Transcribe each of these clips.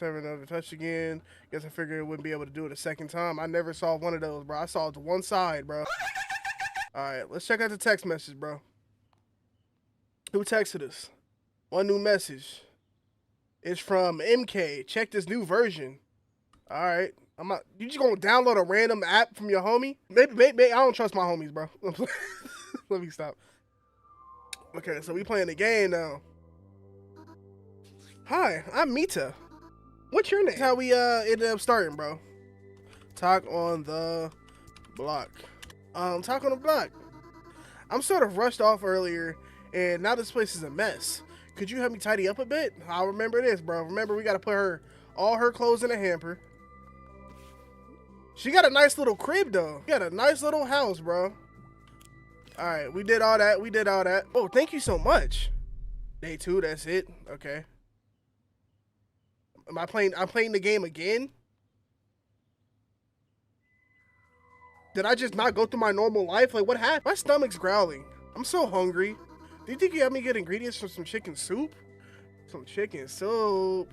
Having another touch again. Guess I figured it wouldn't be able to do it a second time. I never saw one of those, bro. I saw it to one side, bro. All right, let's check out the text message, bro. Who texted us? One new message. It's from MK. Check this new version. All right. You just gonna download a random app from your homie? Maybe I don't trust my homies, bro. Let me stop. Okay, so we playing the game now. Hi, I'm Mita. What's your name? That's how we ended up starting, bro. TakOnTheBlock. TakOnTheBlock. I'm sort of rushed off earlier, and now this place is a mess. Could you help me tidy up a bit? I'll remember this, bro. Remember, we gotta put all her clothes in a hamper. She got a nice little crib, though. She got a nice little house, bro. All right, we did all that. Oh, thank you so much. Day 2, that's it. Okay. I'm playing the game again? Did I just not go through my normal life? Like, what happened? My stomach's growling. I'm so hungry. Do you think you have me get ingredients for some chicken soup? Some chicken soup.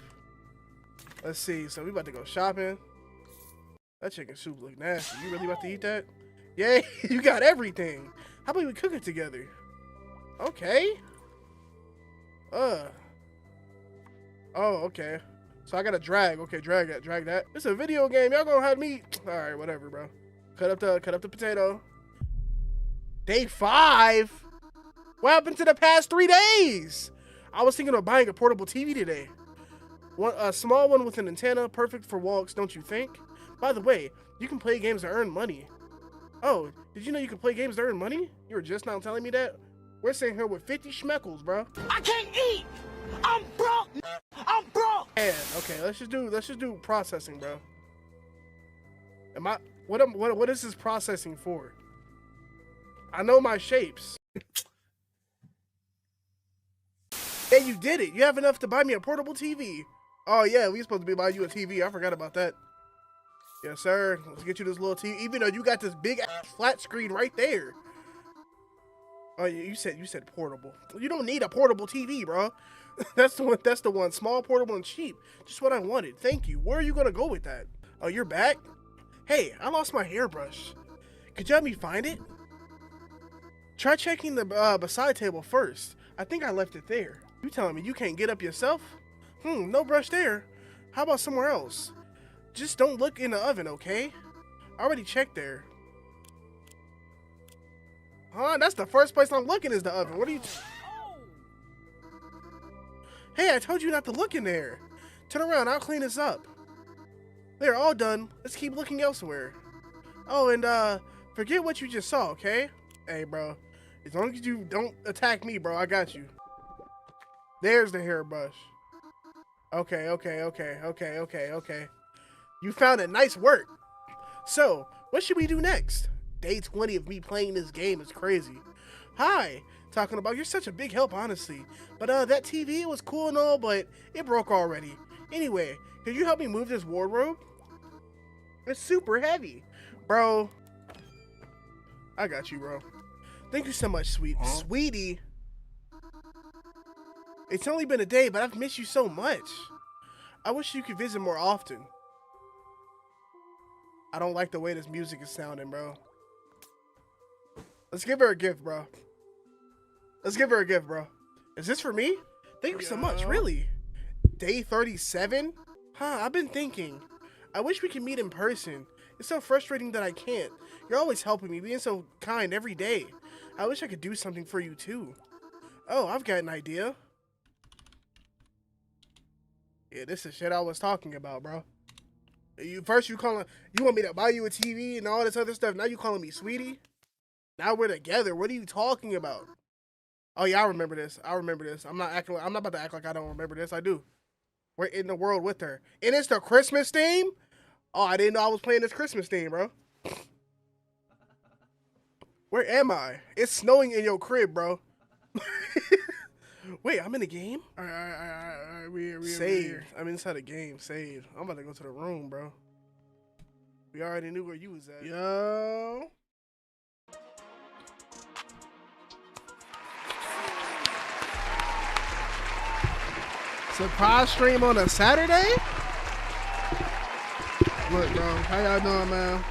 Let's see. So we about to go shopping. That chicken soup look nasty. You really about to eat that? Yay, you got everything. How about we cook it together? Okay. Oh, okay. So I gotta drag. Okay, drag that. It's a video game. Y'all gonna have me. All right, whatever, bro. Cut up the potato. Day 5. What happened to the past 3 days? I was thinking of buying a portable TV today. A small one with an antenna, perfect for walks, don't you think? By the way, you can play games to earn money. Oh, did you know you can play games to earn money? You were just now telling me that? We're sitting here with 50 schmeckles, bro. I can't eat. I'm broke. Man, okay, let's just do processing, bro. What is this processing for? I know my shapes. Hey, you did it. You have enough to buy me a portable TV. Oh yeah, we supposed to be buying you a TV. I forgot about that. Yes, sir. Let's get you this little TV. Even though you got this big ass flat screen right there. Oh, you said portable. You don't need a portable TV, bro. That's the one. Small, portable, and cheap. Just what I wanted. Thank you. Where are you gonna go with that? Oh, you're back? Hey, I lost my hairbrush. Could you help me find it? Try checking the beside table first. I think I left it there. You telling me you can't get up yourself? No brush there. How about somewhere else? Just don't look in the oven, okay? I already checked there. Huh? That's the first place I'm looking is the oven. What are you... Hey, I told you not to look in there. Turn around, I'll clean this up. They're all done. Let's keep looking elsewhere. Oh, and forget what you just saw, okay? Hey, bro. As long as you don't attack me, bro, I got you. There's the hairbrush. Okay. You found it. Nice work. So, what should we do next? Day 20 of me playing this game is crazy. Hi. Talking about, you're such a big help, honestly. But that TV was cool and all, but it broke already. Anyway, could you help me move this wardrobe? It's super heavy. Bro. I got you, bro. Thank you so much, sweetie. It's only been a day, but I've missed you so much. I wish you could visit more often. I don't like the way this music is sounding, bro. Let's give her a gift, bro. Let's give her a gift, bro. Is this for me? Thank you so much, really. Day 37? Huh, I've been thinking. I wish we could meet in person. It's so frustrating that I can't. You're always helping me, being so kind every day. I wish I could do something for you, too. Oh, I've got an idea. Yeah, this is shit I was talking about, bro. You want me to buy you a TV and all this other stuff. Now you calling me sweetie? Now we're together. What are you talking about? Oh yeah, I remember this. I'm not about to act like I don't remember this. I do. We're in the world with her. And it's the Christmas theme? Oh, I didn't know I was playing this Christmas theme, bro. Where am I? It's snowing in your crib, bro. Wait, I'm in the game? All right. Save. I'm inside the game. Save. I'm about to go to the room, bro. We already knew where you was at. Yo. Surprise stream on a Saturday? Look, bro, how y'all doing, man?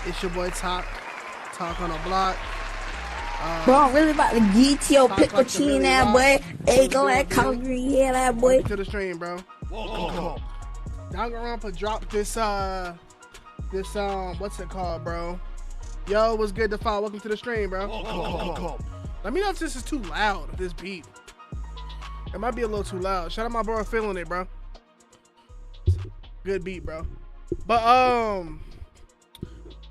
It's your boy Talk on the Block. Bro, I'm really about to get your Talk pickle like the chin Billy that Rock. boy. Hey, What's go good, that Billy? collard green hair that boy. Welcome to the stream, bro. Welcome. Danganronpa dropped this what's it called, bro? Yo, what's good to follow? Welcome to the stream, bro. Welcome. Let me know if this is too loud, this beat. It might be a little too loud. Shout out my bro feeling it, bro. Good beat, bro. But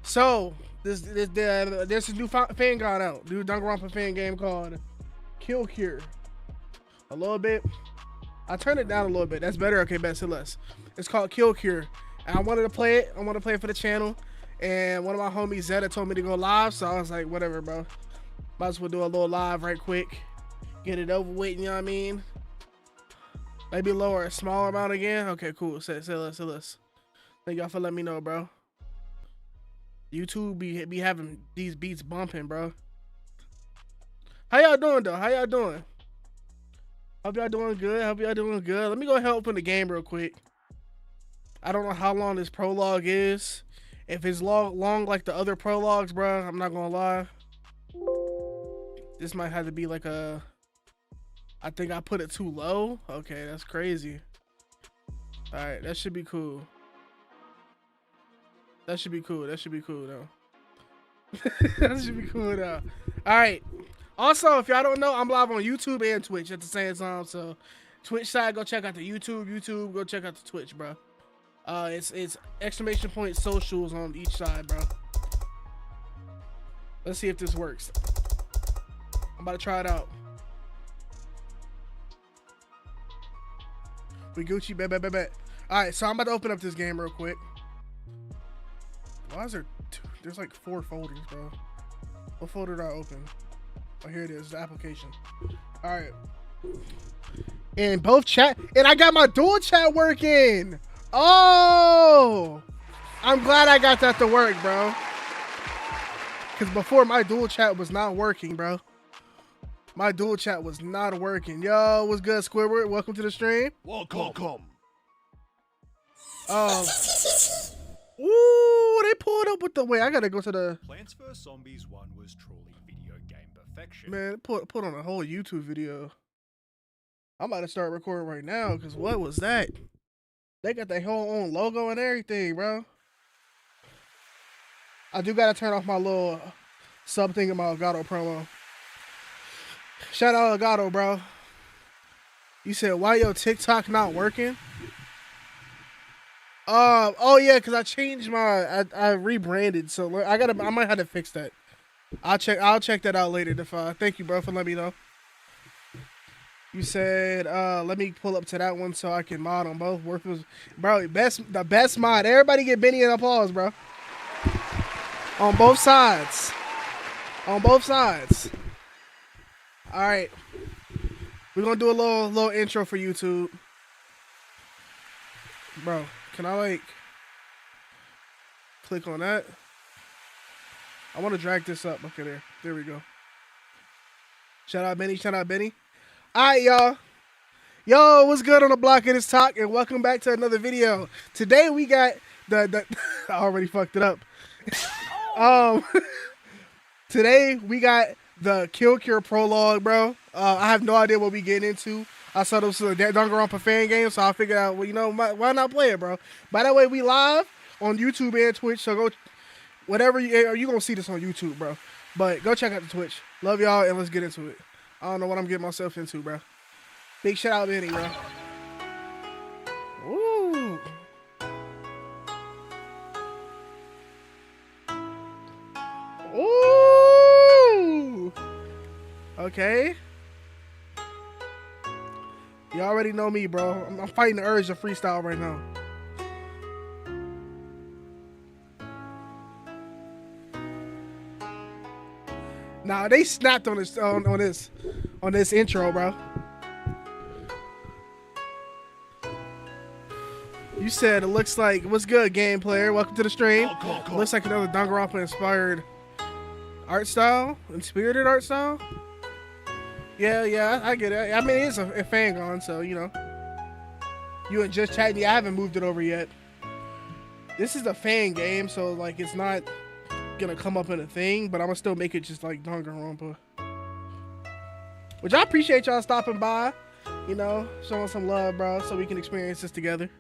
so there's a new fan gone out. New Danganronpa fan game called Kill Cure. A little bit. I turned it down a little bit. That's better. Okay, bet. Say less. It's called Kill Cure. And I wanted to play it. I want to play it for the channel. And one of my homies, Zeta, told me to go live. So I was like, whatever, bro. Might as well do a little live right quick. Get it over with, you know what I mean? Maybe lower a smaller amount again. Okay, cool. Say less. Thank y'all for letting me know, bro. YouTube be having these beats bumping, bro. How y'all doing, though? How y'all doing? Hope y'all doing good. Let me go ahead and open the game real quick. I don't know how long this prologue is. If it's long like the other prologues, bro, I'm not gonna lie. This might have to be like a... I think I put it too low. Okay, that's crazy. All right, that should be cool. That should be cool, though. That should be cool, though. All right. Also, if y'all don't know, I'm live on YouTube and Twitch at the same time. So, Twitch side, go check out the YouTube. YouTube, go check out the Twitch, bro. It's exclamation point socials on each side, bro. Let's see if this works. I'm about to try it out. We Gucci, bet. All right, so I'm about to open up this game real quick. Why is there there's like 4 folders, bro? What folder did I open? Oh, here it is, the application. All right. And both chat, and I got my dual chat working. Oh, I'm glad I got that to work, bro. Because before my dual chat was not working, bro. My dual chat was not working. Yo, what's good, Squidward? Welcome to the stream. Welcome. Ooh, they pulled up with the... Wait, I gotta go to the... Plants vs. Zombies 1 was truly video game perfection. Man, put on a whole YouTube video. I'm about to start recording right now, because what was that? They got their whole own logo and everything, bro. I do gotta turn off my little sub thing in my Elgato promo. Shout out Elgato, bro. You said, why your TikTok not working? Oh yeah, cause I changed my, I rebranded, so I might have to fix that. I'll check that out later. Thank you, bro, for letting me know. You said, let me pull up to that one so I can mod on both. Bro, the best mod. Everybody get Benny and applause, bro. On both sides. All right. We're gonna do a little intro for YouTube, bro. Can I like click on that? I want to drag this up. Okay, there we go. Shout out Benny. All right, y'all. Yo, what's good on the block? It is Talk, and welcome back to another video. Today we got the I already fucked it up. Today we got the Kill Cure prologue, bro. I have no idea what we getting into. I saw this was a Danganronpa fan game, so I figured out, well, you know, why not play it, bro? By the way, we live on YouTube and Twitch, so go, whatever you gonna see this on YouTube, bro. But go check out the Twitch. Love y'all, and let's get into it. I don't know what I'm getting myself into, bro. Big shout out to Benny, bro. Ooh. Ooh. Okay. You already know me, bro. I'm fighting the urge to freestyle right now. Nah, they snapped on this intro, bro. You said it looks like, what's good, game player? Welcome to the stream. Looks like another Danganronpa inspired art style, spirited art style. Yeah, I get it. I mean, it is a fan gone, so, you know. You and just chatting. I haven't moved it over yet. This is a fan game, so like it's not gonna come up in a thing, but I'm gonna still make it just like Danganronpa. Which I appreciate y'all stopping by, you know, showing some love, bro, so we can experience this together.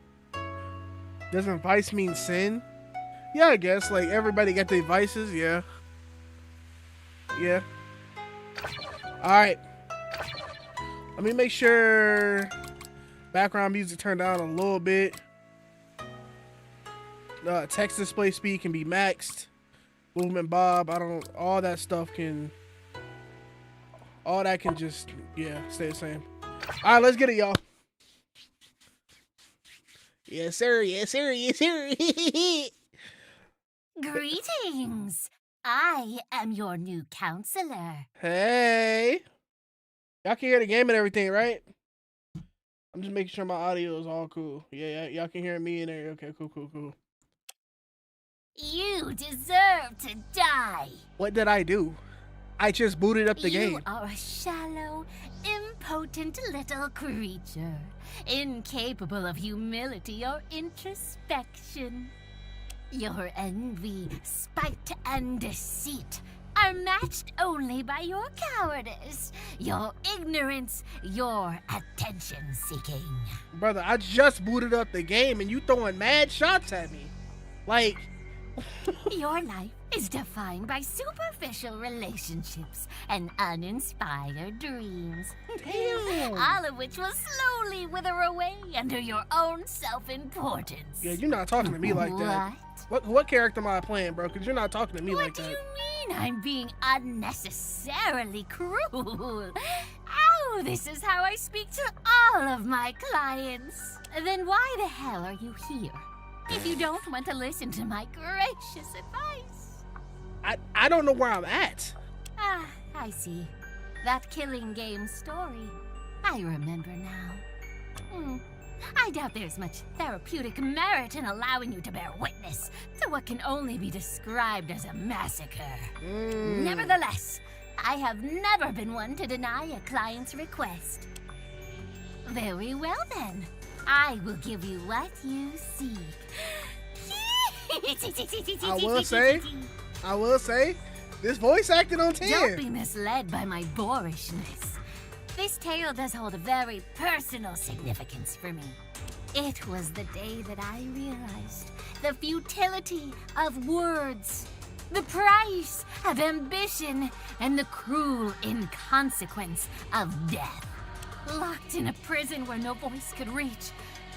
Doesn't vice mean sin? Yeah, I guess. Like everybody got their vices, yeah. Yeah. Alright. Let me make sure background music turned down a little bit. Text display speed can be maxed. Movement Bob, all that stuff can, all that can just, yeah, stay the same. All right, let's get it, y'all. Yes, sir, yes, sir, yes, sir. Greetings. I am your new counselor. Hey. Y'all can hear the game and everything, right? I'm just making sure my audio is all cool. Yeah, y'all can hear me in there. Okay, cool. You deserve to die. What did I do? I just booted up the game. You are a shallow, impotent little creature, incapable of humility or introspection. Your envy, spite, and deceit are matched only by your cowardice, your ignorance, your attention-seeking. Brother, I just booted up the game and you throwing mad shots at me. Like... Your life is defined by superficial relationships and uninspired dreams. Damn. All of which will slowly wither away under your own self-importance. Yeah, you're not talking to me like that. What character am I playing, bro? Because you're not talking to me like that. What do you mean I'm being unnecessarily cruel? Oh, this is how I speak to all of my clients. Then why the hell are you here? If you don't want to listen to my gracious advice. I don't know where I'm at. Ah, I see. That killing game story. I remember now. I doubt there's much therapeutic merit in allowing you to bear witness to what can only be described as a massacre. Nevertheless, I have never been one to deny a client's request. Very well then. I will give you what you seek. I will say, this voice acting on 10. Don't be misled by my boorishness. This tale does hold a very personal significance for me. It was the day that I realized the futility of words, the price of ambition, and the cruel inconsequence of death. Locked in a prison where no voice could reach,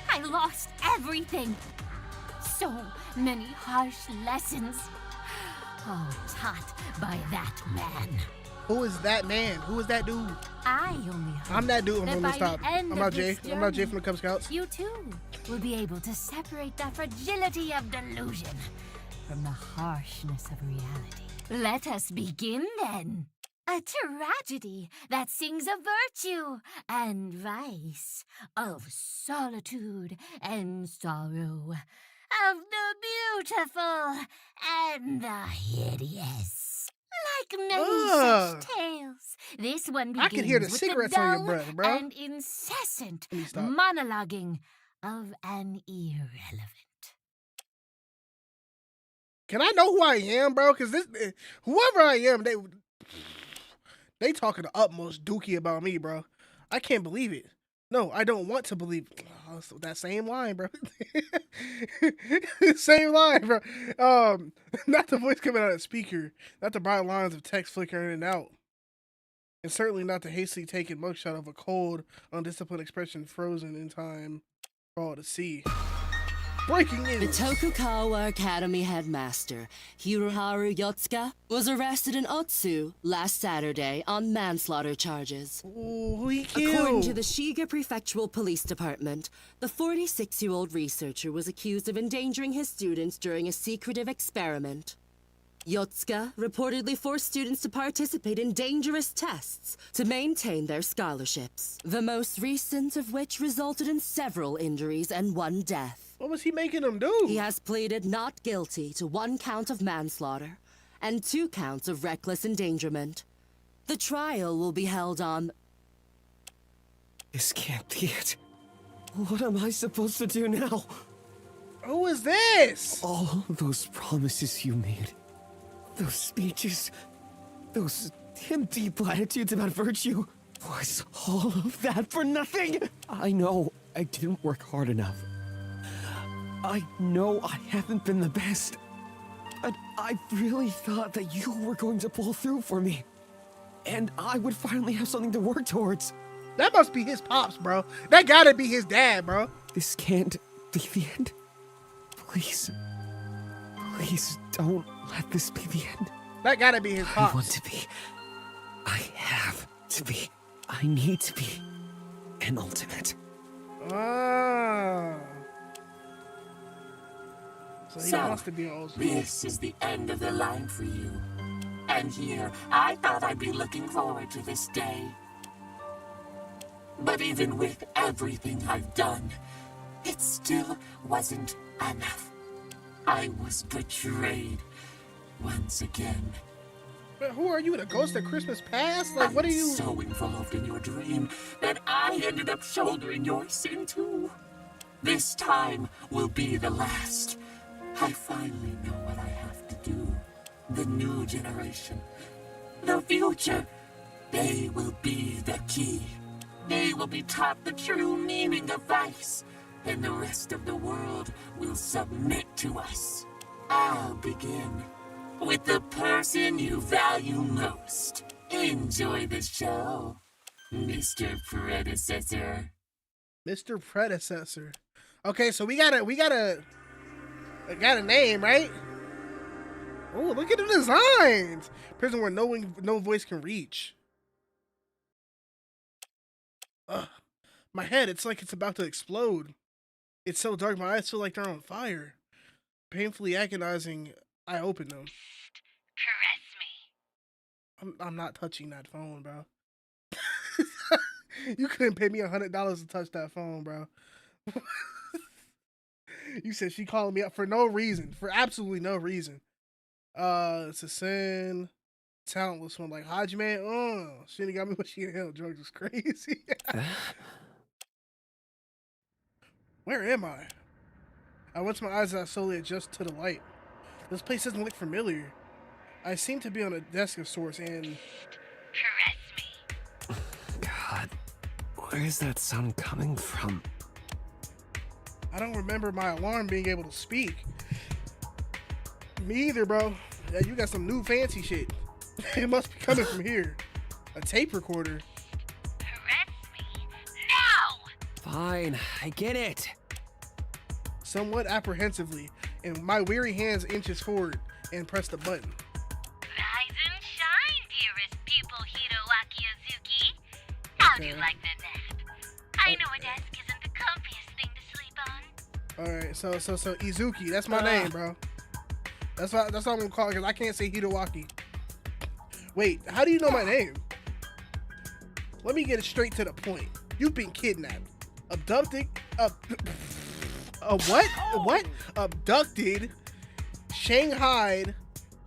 I lost everything. So many harsh lessons. Oh, taught by that man. Who is that man? Who is that dude? I only hope I'm that dude. I'm that gonna by stop. the end I'm of not Jay. this I'm not Jay journey, from the Cub Scouts. You too will be able to separate the fragility of delusion from the harshness of reality. Let us begin then. A tragedy that sings of virtue and vice, of solitude and sorrow, of the beautiful and the hideous. Like many such tales, this one begins I can hear the with cigarettes the on your dull breath, bro. and incessant Let me stop. monologuing of an irrelevant. Can I know who I am, bro? Because this, whoever I am, they talking the utmost dookie about me, bro. I can't believe it. No, I don't want to believe it. Oh, so that same line, bro. Same line, bro. Not the voice coming out of the speaker. Not the bright lines of text flickering in and out. And certainly not the hastily taken mugshot of a cold, undisciplined expression frozen in time for all to see. Breaking The news. Tokugawa Academy headmaster, Hiroharu Yotsuka, was arrested in Otsu last Saturday on manslaughter charges. Ooh, who he killed? According to the Shiga Prefectural Police Department, the 46-year-old researcher was accused of endangering his students during a secretive experiment. Yotsuka reportedly forced students to participate in dangerous tests to maintain their scholarships, the most recent of which resulted in several injuries and one death. What was he making them do? He has pleaded not guilty to 1 count of manslaughter and 2 counts of reckless endangerment. The trial will be held on... This can't be it. What am I supposed to do now? Who is this? All those promises you made, those speeches, those empty platitudes about virtue, was all of that for nothing? I know I didn't work hard enough. I know I haven't been the best. But I really thought that you were going to pull through for me. And I would finally have something to work towards. That must be his pops, bro. That gotta be his dad, bro. This can't be the end. Please. Please don't let this be the end. That gotta be his pops. I want to be. I have to be. I need to be an ultimate. Ah. So he So, wants to be old. this is the end of the line for you. And here, I thought I'd be looking forward to this day. But even with everything I've done, it still wasn't enough. I was betrayed once again. But who are you, the ghost of Christmas past? Like, what are you? I'm so involved in your dream that I ended up shouldering your sin too. This time will be the last. I finally know what I have to do. The new generation, the future, they will be the key. They will be taught the true meaning of vice, and the rest of the world will submit to us. I'll begin with the person you value most. Enjoy the show, Mr. Predecessor. Mr. Predecessor. Okay, so we got a name, right? Oh, look at the designs. Prison where no voice can reach. Ugh. My head, it's like it's about to explode. It's so dark, my eyes feel like they're on fire. Painfully agonizing, I open them. Caress me. I'm not touching that phone, bro. You couldn't pay me $100 to touch that phone, bro. You said she calling me up for no reason, for absolutely no reason. It's a sin. Talentless one, like Haji man. She ain't got me what she inhaled. Drugs was crazy. Where am I? I went to my eyes and I slowly adjust to the light. This place doesn't look familiar. I seem to be on a desk of sorts and... Caress me. God, where is that sound coming from? I don't remember my alarm being able to speak. Me either, bro. Yeah, you got some new fancy shit. It must be coming from here. A tape recorder. Caress me. Now! Fine, I get it. Somewhat apprehensively, and my weary hands inches forward and press the button. Rise and shine, dearest pupil Hidowaki Azuki. How'd you Okay. like the nap? I know a desk isn't the comfiest thing to sleep on. Alright, so Izuki, that's my name, bro. That's what I'm gonna call it, because I can't say Hidowaki. Wait, how do you know my name? Let me get it straight to the point. You've been kidnapped, abducted, what? Abducted, shanghaied.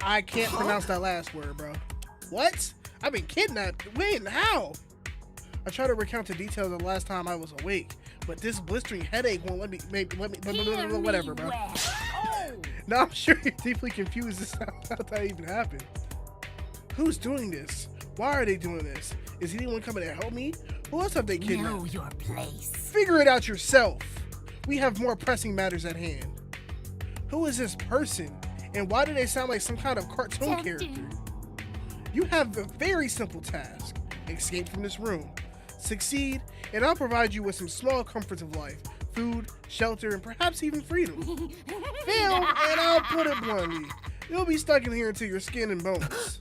I can't pronounce that last word, bro. What? I've been kidnapped. When? How? I try to recount the details of the last time I was awake, but this blistering headache won't let me. Whatever, bro. Now I'm sure you're deeply confused as to how that even happened. Who's doing this? Why are they doing this? Is anyone coming to help me? Who else have they kidnapped? Know your place. Figure it out yourself. We have more pressing matters at hand. Who is this person? And why do they sound like some kind of cartoon character? You have a very simple task. Escape from this room. Succeed, and I'll provide you with some small comforts of life. Food, shelter, and perhaps even freedom. Fail, and I'll put it bluntly. You'll be stuck in here until your skin and bones.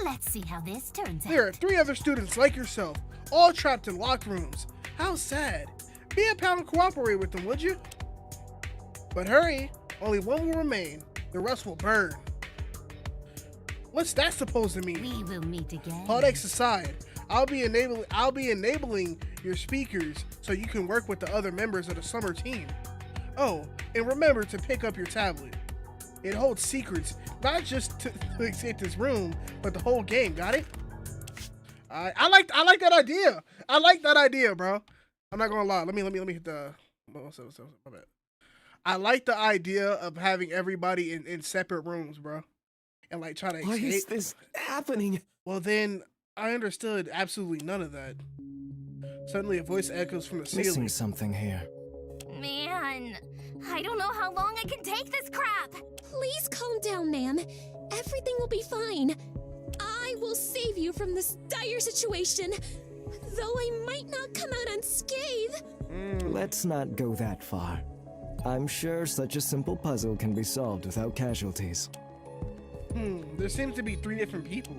Let's see how this turns There are out. 3 other students like yourself, all trapped in locked rooms. How sad. Be a pal and cooperate with them, would you? But hurry, only one will remain. The rest will burn. What's that supposed to mean? We will meet again. Politics aside, I'll be enabling your speakers so you can work with the other members of the summer team. Oh, and remember to pick up your tablet. It holds secrets, not just to escape this room, but the whole game. Got it? I like that idea. I like that idea, bro. I'm not gonna lie. Let me hit the. My bad. I like the idea of having everybody in separate rooms, bro, and like try to Why escape. is this happening? Well, then I understood absolutely none of that. Suddenly, a voice echoes from the ceiling. Missing something here. Man, I don't know how long I can take this crap. Please calm down, ma'am. Everything will be fine. I will save you from this dire situation, though I might not come out unscathed. Let's not go that far. I'm sure such a simple puzzle can be solved without casualties. There seems to be 3 different people.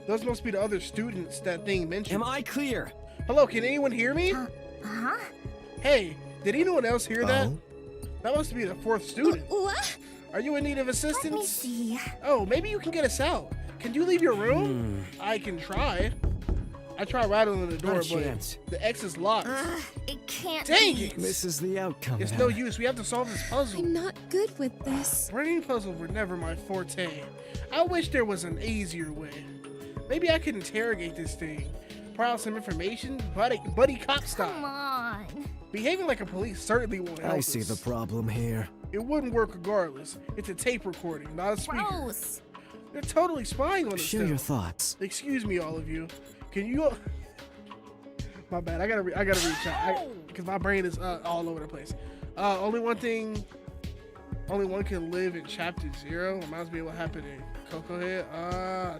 Those must be the other students that thing mentioned. Am I clear? Hello, can anyone hear me? Huh? Hey, did anyone else hear that? Oh? That must be the 4th student. What? Are you in need of Let me assistance? see. Oh, maybe you can get us out. Can you leave your room? I can try. I tried rattling the door, Not a but chance. the X is locked. It can't Dang be. it! This is the outcome. It's then. no use. We have to solve this puzzle. I'm not good with this. Brain puzzles were never my forte. I wish there was an easier way. Maybe I could interrogate this thing. Pour out some information, buddy cop Come style. on. Behaving like a police certainly won't help I see us. the problem here. It wouldn't work regardless. It's a tape recording, not a speaker. Gross. They're totally spying on us. Share your thoughts. Excuse me, all of you. Can you? My bad. I gotta reach out because my brain is all over the place. Only one can live in chapter 0. Reminds me of what happened in Coco Head.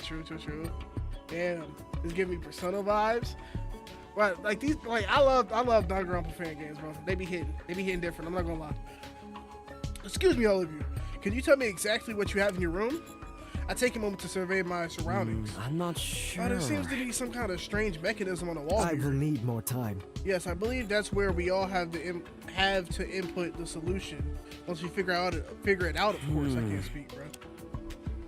True. Damn, it's giving me Persona vibes. Right, like these, like I love non-grandpa fan games, bro. They be hitting different. I'm not gonna lie. Excuse me, all of you. Can you tell me exactly what you have in your room? I take a moment to survey my surroundings. I'm not sure. There seems to be some kind of strange mechanism on the wall I here. will need more time. Yes, I believe that's where we all have to input the solution. Once we figure it out, of course. I can't speak, bro.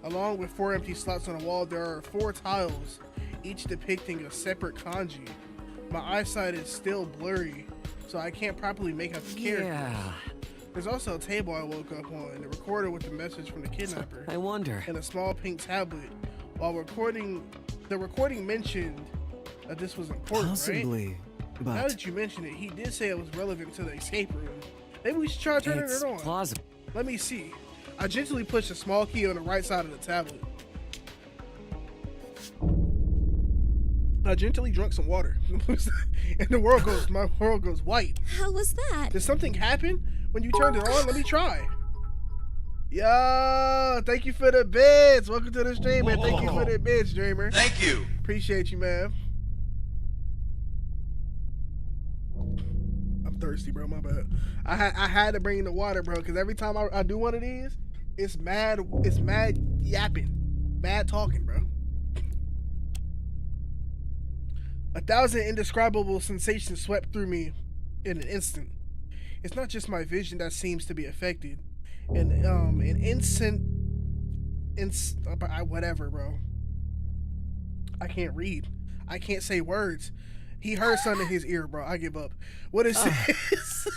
Along with 4 empty slots on the wall, there are 4 tiles, each depicting a separate kanji. My eyesight is still blurry, so I can't properly make out the characters. Yeah. There's also a table I woke up on, the recorder with the message from the kidnapper, I wonder. and a small pink tablet. While the recording mentioned that this was important, right? Possibly, Now but that you mention it, he did say it was relevant to the escape room. Maybe we should try turning it's it on. plausible. Let me see. I gently push a small key on the right side of the tablet. I gently drank some water, and my world goes white. How was that? Did something happen when you turned it on? Let me try. Yo, thank you for the bits. Welcome to the stream, man. Thank you for the bits, Dreamer. Thank you. Appreciate you, man. I'm thirsty, bro. My bad. I had to bring the water, bro, because every time I do one of these, it's mad yapping, mad talking, bro. 1,000 indescribable sensations swept through me in an instant. It's not just my vision that seems to be affected. Whatever, bro. I can't read. I can't say words. He heard something in his ear, bro. I give up. What is this?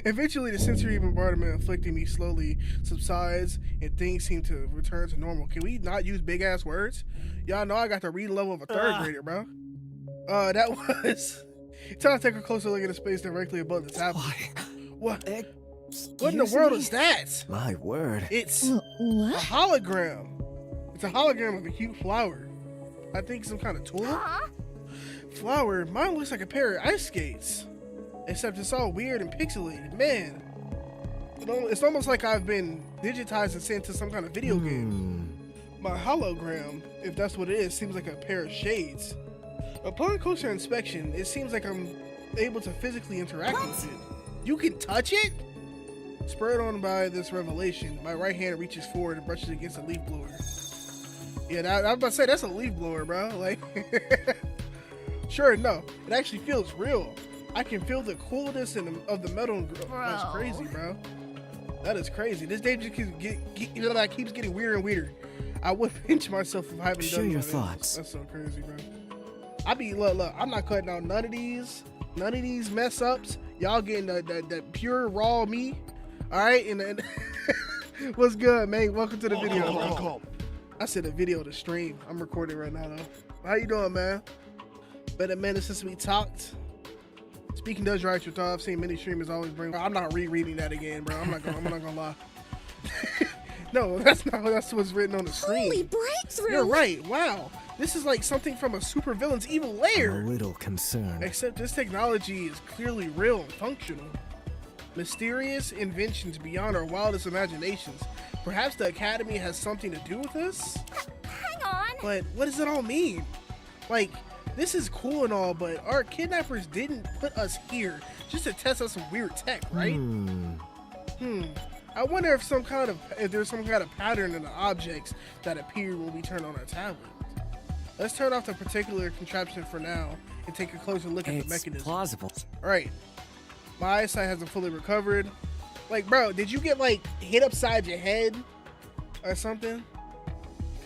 Eventually, the sensory bombardment afflicting me slowly subsides, and things seem to return to normal. Can we not use big ass words? Y'all know I got the reading level of a 3rd grader, bro. That was. Time to take a closer look at the space directly above the tablet. What? What in the world is that? My word. It's a What? hologram. It's a hologram of a cute flower. I think some kind of tulip. Huh? Flower. Mine looks like a pair of ice skates, except it's all weird and pixelated. Man, it's almost like I've been digitized and sent to some kind of video game. My hologram, if that's what it is, seems like a pair of shades. Upon closer inspection, it seems like I'm able to physically interact with it. You can touch it? Spurred on by this revelation, my right hand reaches forward and brushes against a leaf blower. Yeah, I was about to say, that's a leaf blower, bro. Like, sure enough, it actually feels real. I can feel the coolness of the metal. That's crazy, bro. That is crazy. This day just keeps getting weirder and weirder. I would pinch myself if I haven't Share done your none of thoughts. this. That's so crazy, bro. Look, I'm not cutting out none of these mess ups. Y'all getting that pure raw me. All right, and what's good, man? Welcome to the video, bro. I said a video to stream. I'm recording right now, though. How you doing, man? Been a minute since we talked. It's Speaking does right your thought. I've seen many streamers always bring. I'm not rereading that again, bro. I'm not gonna lie. No, that's what's written on the screen. Holy breakthrough! You're right. Wow, this is like something from a supervillain's evil lair. I'm a little concerned. Except this technology is clearly real and functional. Mysterious inventions beyond our wildest imaginations. Perhaps the Academy has something to do with this? Hang on. But what does it all mean? Like, this is cool and all, but our kidnappers didn't put us here just to test out some weird tech, right? I wonder if there's some kind of pattern in the objects that appear when we turn on our tablet. Let's turn off the particular contraption for now and take a closer look at the mechanism. It's plausible. All right. My eyesight hasn't fully recovered. Like, bro, did you get like hit upside your head or something?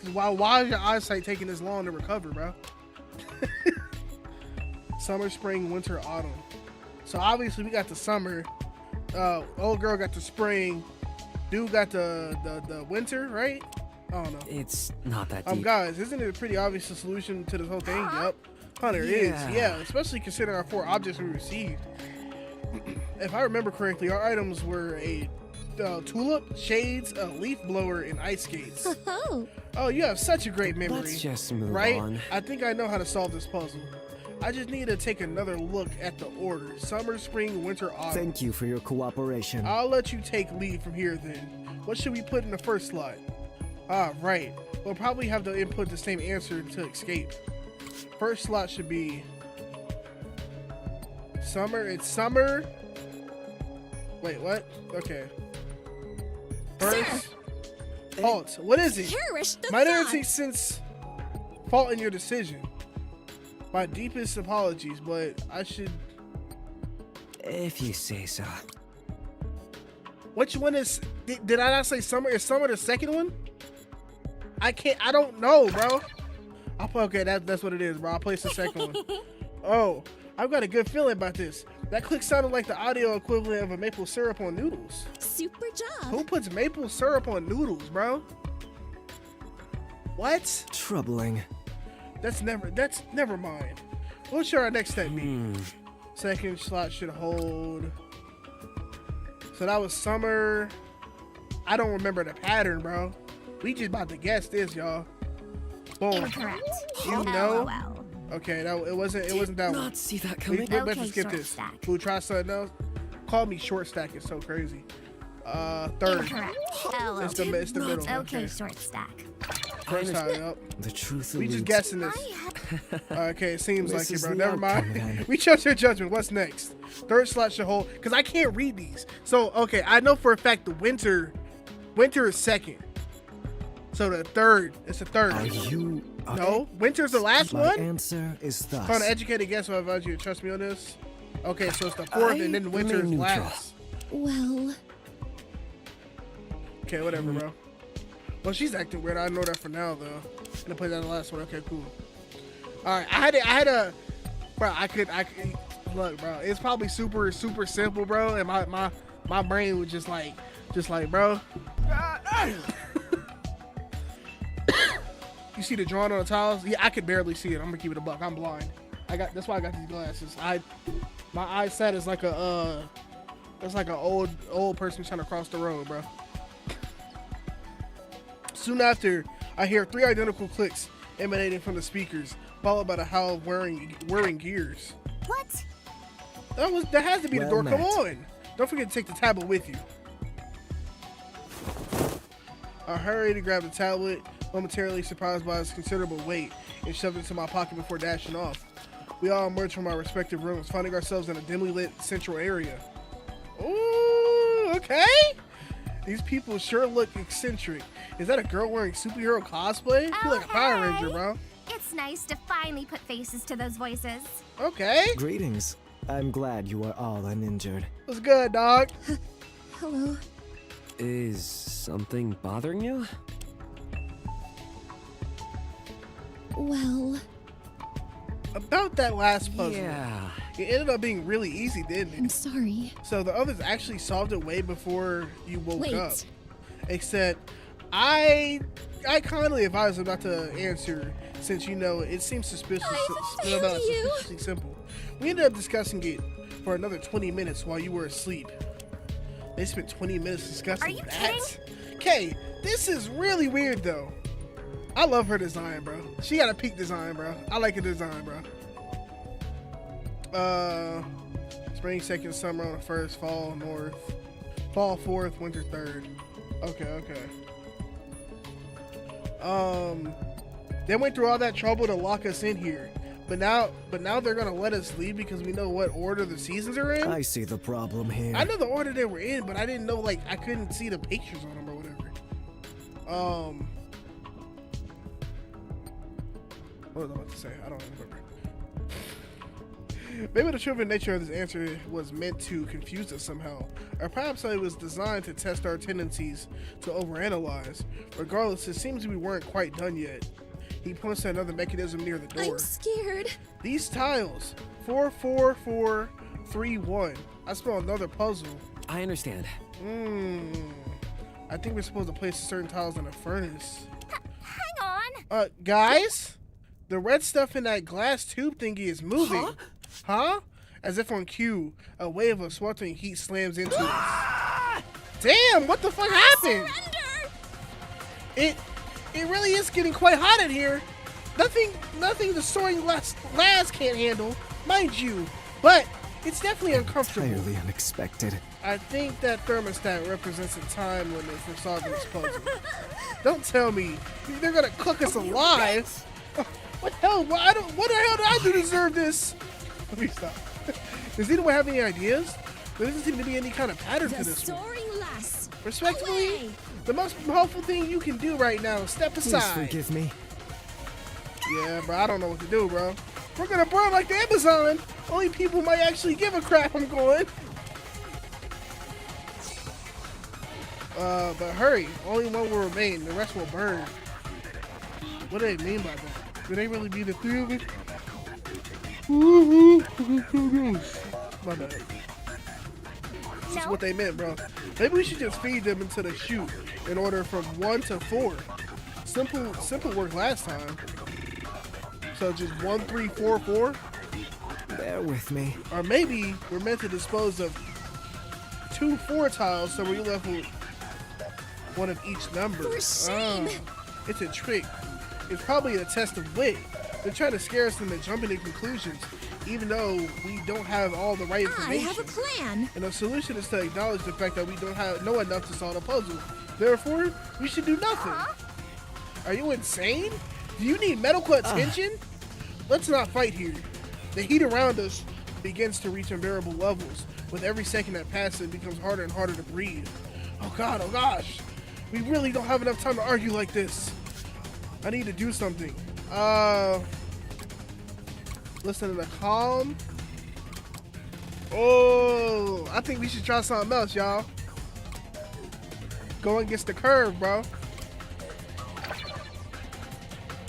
Cause why is your eyesight taking this long to recover, bro? Summer, spring, winter, autumn. So obviously we got the summer. Old girl got the spring. Dude got the winter, right? I don't know. It's not that deep. Guys, isn't it a pretty obvious solution to this whole thing? Yup. Hunter, it is. Yeah, especially considering our 4 objects we received. If I remember correctly, our items were a tulip, shades, a leaf blower, and ice skates. Oh, you have such a great memory. Let's just move right? on. I think I know how to solve this puzzle. I just need to take another look at the order. Summer, spring, winter, autumn. Thank you for your cooperation. I'll let you take lead from here then. What should we put in the first slot? Ah, right. We'll probably have to input the same answer to escape. First slot should be summer. It's summer. Wait, what? Okay. First. Halt. What is it? Perish the My thought. narrative since fault in your decision. My deepest apologies, but I should. If you say so. Which one is? Did I not say summer? Is summer the second one? I don't know, bro. Okay, that's what it is, bro. I'll place the second one. Oh, I've got a good feeling about this. That click sounded like the audio equivalent of a maple syrup on noodles. Super job. Who puts maple syrup on noodles, bro? What? Troubling. That's never mind. What should our next step be? Second slot should hold. So that was summer. I don't remember the pattern, bro. We just about to guess this, y'all. Boom. Incorrect. You know? LOL. Okay, it wasn't that one. Not see that coming. Let's Okay, skip short this. stack. We'll try something else. Call me short stack. It's so crazy. Third. Incorrect. LOL. It's the middle. Okay, short stack. First time up. The truth We just eludes. guessing this. I had Okay, it seems This like it, is bro. the Never outcome, mind. then. We trust your judgment. What's next? Third slot should hold, because I can't read these. So, okay, I know for a fact the winter is second. So the third, it's the third. Are you okay? No, winter's the last My one? answer is thus. On an educated guess, I advise you to trust me on this. Okay, so it's the fourth, and then winter is remain neutral. last. Well, Okay, whatever, bro. Well, she's acting weird. I know that for now, though. I'm gonna put that in the last one. Okay, cool. All right, I had a, bro. I could look, bro. It's probably super simple, bro. And my brain was just like, bro. You see the drawing on the tiles? Yeah, I could barely see it. I'm gonna keep it a buck. I'm blind. That's why I got these glasses. My eyesight is like it's like an old person trying to cross the road, bro. Soon after, I hear 3 identical clicks emanating from the speakers, followed by the howl of whirring gears. What? That has to be the Well door. met. Come on! Don't forget to take the tablet with you. I hurry to grab the tablet, momentarily surprised by its considerable weight, and shoved it into my pocket before dashing off. We all emerged from our respective rooms, finding ourselves in a dimly lit central area. Ooh, okay. These people sure look eccentric. Is that a girl wearing superhero cosplay? I feel like a Power hey. Ranger, bro. It's nice to finally put faces to those voices. Okay. Greetings. I'm glad you are all uninjured. What's good, dog? hello. Is something bothering you? Well, About that last puzzle. Yeah. It ended up being really easy, didn't I'm it? sorry. So the others actually solved it way before you woke Wait. up. Except I kindly advise them not to answer, since it seems suspicious. I found you. Suspiciously simple. We ended up discussing it for another 20 minutes while you were asleep. They spent 20 minutes discussing Are you that. Okay, this is really weird though. I love her design, bro. She got a peak design, bro. I like her design, bro. Spring 2nd, summer on the 1st, fall north, fall 4th, winter 3rd. Okay. They went through all that trouble to lock us in here, but now they're gonna let us leave because we know what order the seasons are in. I see the problem here. I know the order they were in, but I didn't know, like, I couldn't see the pictures on them or whatever. What was I about to say? I don't remember. Maybe the trivial nature of this answer was meant to confuse us somehow, or perhaps it was designed to test our tendencies to overanalyze. Regardless, it seems we weren't quite done yet. He points to another mechanism near the door. I'm scared. These tiles, 4, 4, 4, 3, 1. I spelled another puzzle. I understand. I think we're supposed to place certain tiles in a furnace. Hang on. Guys, the red stuff in that glass tube thingy is moving. Huh? As if on cue, a wave of sweltering heat slams into us. Damn, what the fuck happened? It really is getting quite hot in here. Nothing the soaring glass can't handle, mind you, but it's definitely uncomfortable. Entirely unexpected. I think that thermostat represents a time limit for solving this puzzle. Don't tell me they're gonna cook us alive. What the hell? What the hell did I do to deserve this? Let me stop. Does anyone have any ideas? There doesn't seem to be any kind of pattern to this one. Soaring lass. Respectfully, Away. the most helpful thing you can do right now is step Please aside. forgive me. Yeah, bro, I don't know what to do, bro. We're gonna burn like the Amazon. Only people might actually give a crap. I'm going. But hurry. Only one will remain. The rest will burn. What do they mean by that? Do they really be the three of us? My bad. That's what they meant, bro. Maybe we should just feed them into the chute in order from 1 to 4. Simple work last time. So just 1, 3, 4, 4. Bear with me. Or maybe we're meant to dispose of 2 4 tiles, so we're left with one of each number. For shame. It's a trick. It's probably a test of wit. They're trying to scare us into jumping to conclusions, even though we don't have all the right I information. have a plan. And the solution is to acknowledge the fact that we don't know enough to solve the puzzle. Therefore, we should do nothing. Are you insane? Do you need medical attention? Let's not fight here. The heat around us begins to reach unbearable levels. With every second that passes, it becomes harder and harder to breathe. Oh God, oh gosh. We really don't have enough time to argue like this. I need to do something. Listen to the calm. Oh, I think we should try something else, y'all. Go against the curve, bro.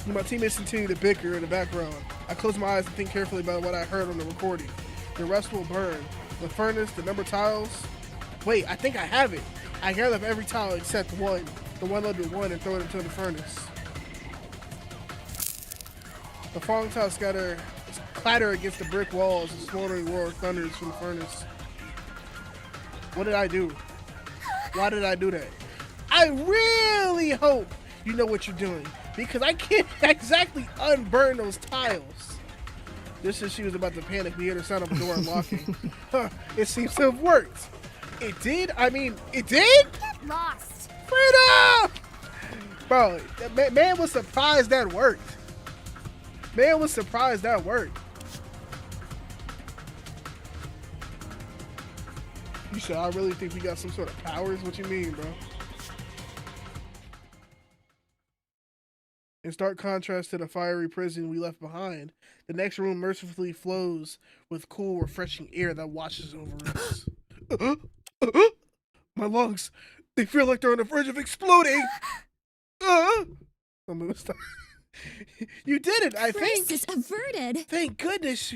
My teammates continue to bicker in the background. I close my eyes and think carefully about what I heard on the recording. The rest will burn. The furnace, the number tiles. Wait, I think I have it. I gather up every tile except one. The one labeled 1 and throw it into the furnace. The falling tiles clatter against the brick walls. The smoldering roar thunders from the furnace. What did I do? Why did I do that? I really hope you know what you're doing, because I can't exactly unburn those tiles. Just as she was about to panic, we heard the sound of a door unlocking. It seems to have worked. It did? I mean, it did? Get lost. Frida! Bro, man was surprised that worked. Man was surprised that worked. You said, I really think we got some sort of powers? What you mean, bro? In stark contrast to the fiery prison we left behind, the next room mercifully flows with cool, refreshing air that washes over us. My lungs, they feel like they're on the verge of exploding. You did it, I think. Crisis averted. Thank goodness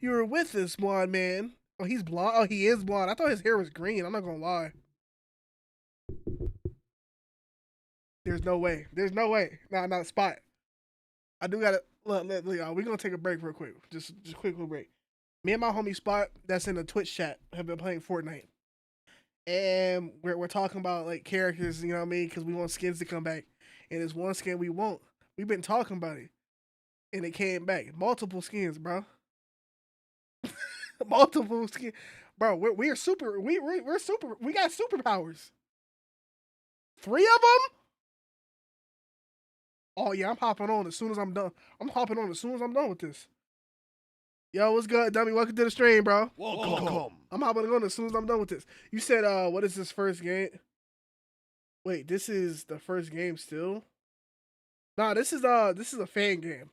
you were with us, blonde man. Oh, he's blonde. Oh, he is blonde. I thought his hair was green. I'm not gonna lie. There's no way. There's no way. Nah, not a spot. I do gotta look, y'all. We're gonna take a break real quick. Just quick little break. Me and my homie Spot, that's in the Twitch chat, have been playing Fortnite. And we're talking about like characters, you know what I mean? Because we want skins to come back. And there's one skin we want. We've been talking about it. And it came back. Multiple skins, bro. Multiple skins. Bro, we're super. We're super. We got superpowers. 3 of them? Oh, yeah, I'm hopping on as soon as I'm done. I'm hopping on as soon as I'm done with this. Yo, what's good, dummy? Welcome to the stream, bro. Welcome. I'm hopping on as soon as I'm done with this. You said, what is this first game? Wait, this is the first game still? Nah, this is a fan game.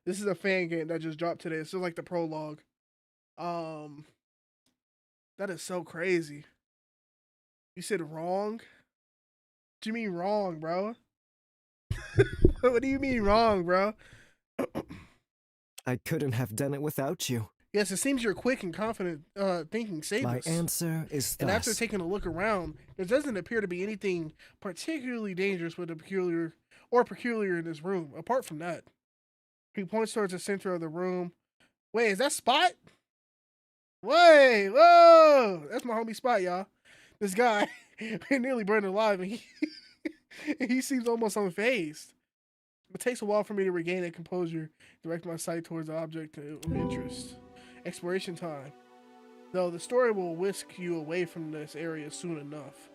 This is a fan game that just dropped today. It's just like the prologue. That is so crazy. You said wrong? What do you mean wrong, bro? What do you mean wrong, bro? I couldn't have done it without you. Yes, it seems you're quick and confident thinking save My us. answer is And thus. after taking a look around, there doesn't appear to be anything particularly dangerous with the peculiar in this room. Apart from that, he points towards the center of the room. Wait, is that Spot? Wait, whoa! That's my homie Spot, y'all. This guy nearly burned alive, and he seems almost unfazed. It takes a while for me to regain a composure, direct my sight towards the object of interest. Exploration time. Though the story will whisk you away from this area soon enough.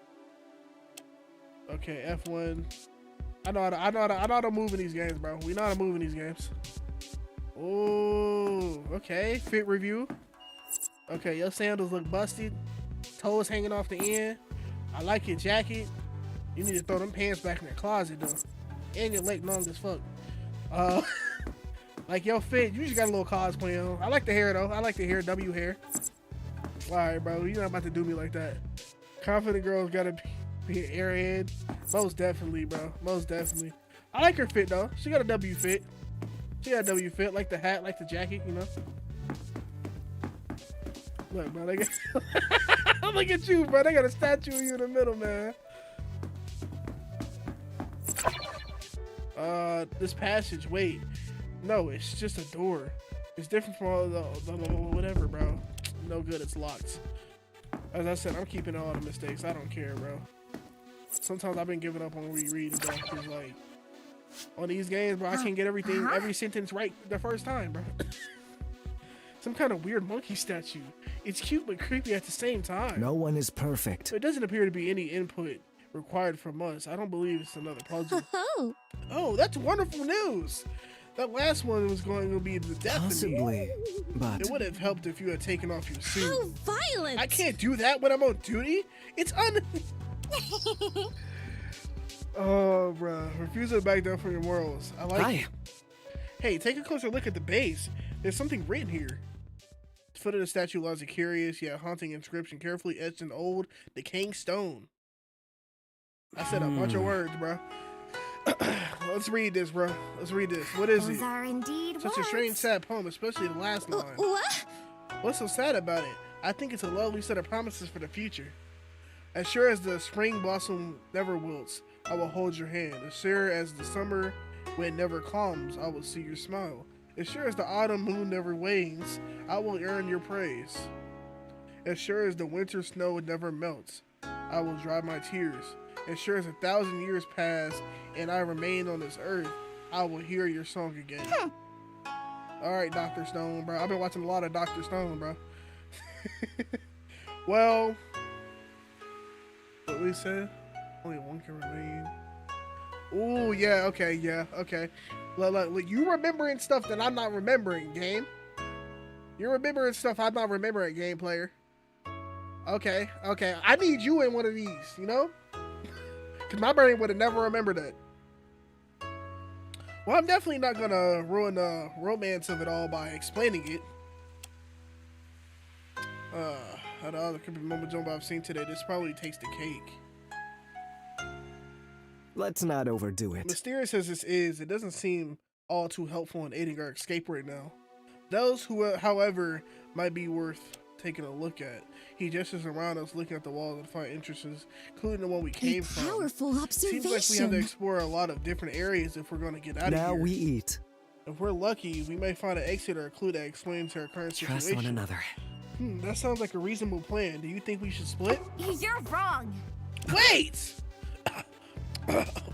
Okay, F1. I know how to move in these games, bro. We know how to move in these games. Oh, okay. Fit review. Okay, your sandals look busted. Toes hanging off the end. I like your jacket. You need to throw them pants back in the closet, though. And your leg long as fuck. Like your fit, you just got a little cosplay on. I like the hair, though. I like the hair, W hair. Alright, bro. You're not about to do me like that. Confident girls gotta be an airhead. Most definitely, bro. Most definitely. I like her fit, though. She got a W fit. She got a W fit. Like the hat, like the jacket, you know? Look, bro. They got... Look at you, bro. They got a statue of you in the middle, man. This passage, wait. No, it's just a door. It's different from all the whatever, bro. No good, it's locked. As I said, I'm keeping all the mistakes. I don't care, bro. Sometimes I've been giving up on rereading, bro, because, like, on these games, bro, I can't get everything, every sentence right the first time, bro. Some kind of weird monkey statue. It's cute but creepy at the same time. No one is perfect. There doesn't appear to be any input required from us. I don't believe it's another puzzle. Oh, that's wonderful news. That last one was going to be the death Possibly, of me. but It would have helped if you had taken off your suit. How violent! I can't do that when I'm on duty. It's Oh, bro. Refusing to back down from your morals. I like it. Hey, take a closer look at the base. There's something written here. The foot of the statue lies a curious yet haunting inscription carefully etched in old, decaying stone. I said a bunch of words, bro. Let's read this, bro. Let's read this. What is Those it? are indeed Such a words. strange, sad poem, especially the last line. What? What's so sad about it? I think it's a lovely set of promises for the future. As sure as the spring blossom never wilts, I will hold your hand. As sure as the summer wind never calms, I will see your smile. As sure as the autumn moon never wanes, I will earn your praise. As sure as the winter snow never melts, I will dry my tears. As sure as 1,000 years pass and I remain on this earth, I will hear your song again. Alright, Dr. Stone, bro. I've been watching a lot of Dr. Stone, bro. Well, what we said? Only one can remain. Ooh, yeah, okay. Look, you remembering stuff that I'm not remembering, game. You're remembering stuff I'm not remembering, game player. Okay. I need you in one of these, you know? Because my brain would have never remembered that. Well, I'm definitely not going to ruin the romance of it all by explaining it. Out of all the creepy moment jump I've seen today, this probably takes the cake. let's not overdo it. Mysterious as this is, it doesn't seem all too helpful in aiding our escape right now. Those who, however, might be worth taking a look at. He gestures around us, looking at the walls and find interests, including the one we came Powerful from. observation. Seems like we have to explore a lot of different areas if we're going to get out of here. Now we eat. If we're lucky, we may find an exit or a clue that explains her current Trust situation. one another. That sounds like a reasonable plan. Do you think we should split? You're wrong. Wait!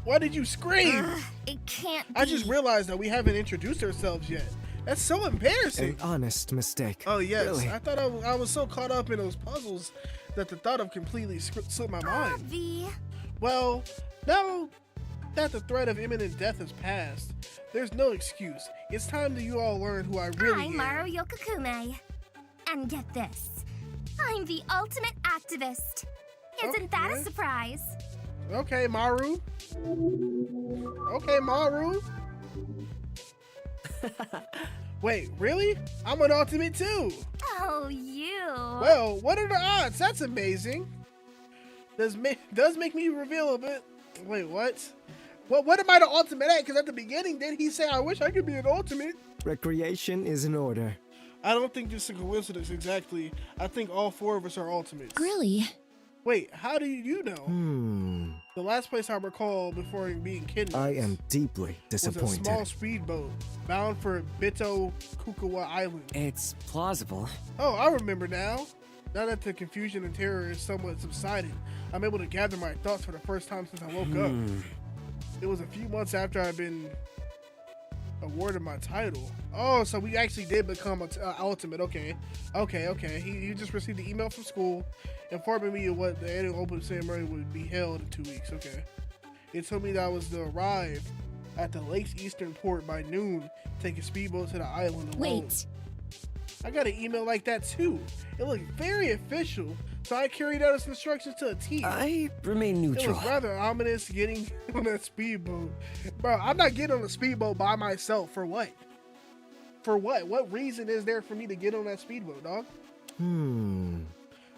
Why did you scream? It can't be. I just realized that we haven't introduced ourselves yet. That's so embarrassing. An honest mistake. Oh yes, Really? I thought I was so caught up in those puzzles that the thought of completely slipped my mind. V. Well, now that the threat of imminent death has passed, there's no excuse. It's time that you all learn who I really I'm am. Maru Yokokume. And get this. I'm the ultimate activist. Isn't that a Okay. surprise? Okay, Maru. Okay, Maru. Wait, really? I'm an ultimate too. Oh, you. Well, what are the odds? That's amazing. Does make me reveal a bit. Wait, what? What am I the ultimate at? Because at the beginning, didn't he say, I wish I could be an ultimate? Recreation is in order. I don't think this is a coincidence exactly. I think all four of us are ultimates. Really? Wait, how do you know? The last place I recall before being kidnapped I am deeply was a disappointed. small speedboat bound for Bito Kukawa Island. It's plausible. Oh, I remember now. Now that the confusion and terror is somewhat subsided, I'm able to gather my thoughts for the first time since I woke up. It was a few months after I'd been awarded my title. Oh, so we actually did become an ultimate. Okay. You just received the email from school informing me of what the annual open ceremony would be held in 2 weeks. Okay. It told me that I was to arrive at the lake's eastern port by noon, take a speedboat to the island alone. Wait. I got an email like that too. It looked very official, so I carried out its instructions to a T. I remain It neutral. was rather ominous getting on that speedboat. Bro, I'm not getting on a speedboat by myself. For what? For what? What reason is there for me to get on that speedboat, dog?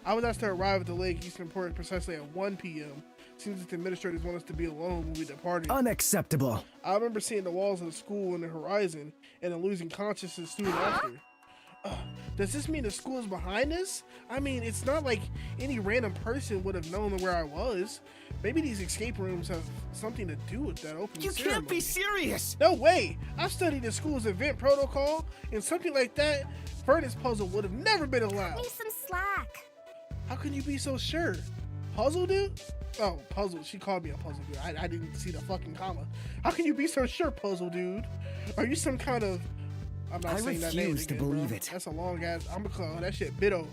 I was asked to arrive at the lake eastern port precisely at 1 p.m. Seems that the administrators want us to be alone when we departed. Unacceptable. I remember seeing the walls of the school on the horizon and then losing consciousness soon after. Does this mean the school is behind us? I mean, it's not like any random person would have known where I was. Maybe these escape rooms have something to do with that opening You ceremony. can't be serious. No way! I've studied the school's event protocol, and something like that, furnace puzzle would have never been allowed. Give me some slack. How can you be so sure? Puzzle dude? Oh, puzzle. She called me a puzzle dude. I didn't see the fucking comma. How can you be so sure, puzzle dude? Are you some kind of... I'm not I saying that name refuse to again, believe bro. it. That's a long ass. I'm gonna call that shit Bito.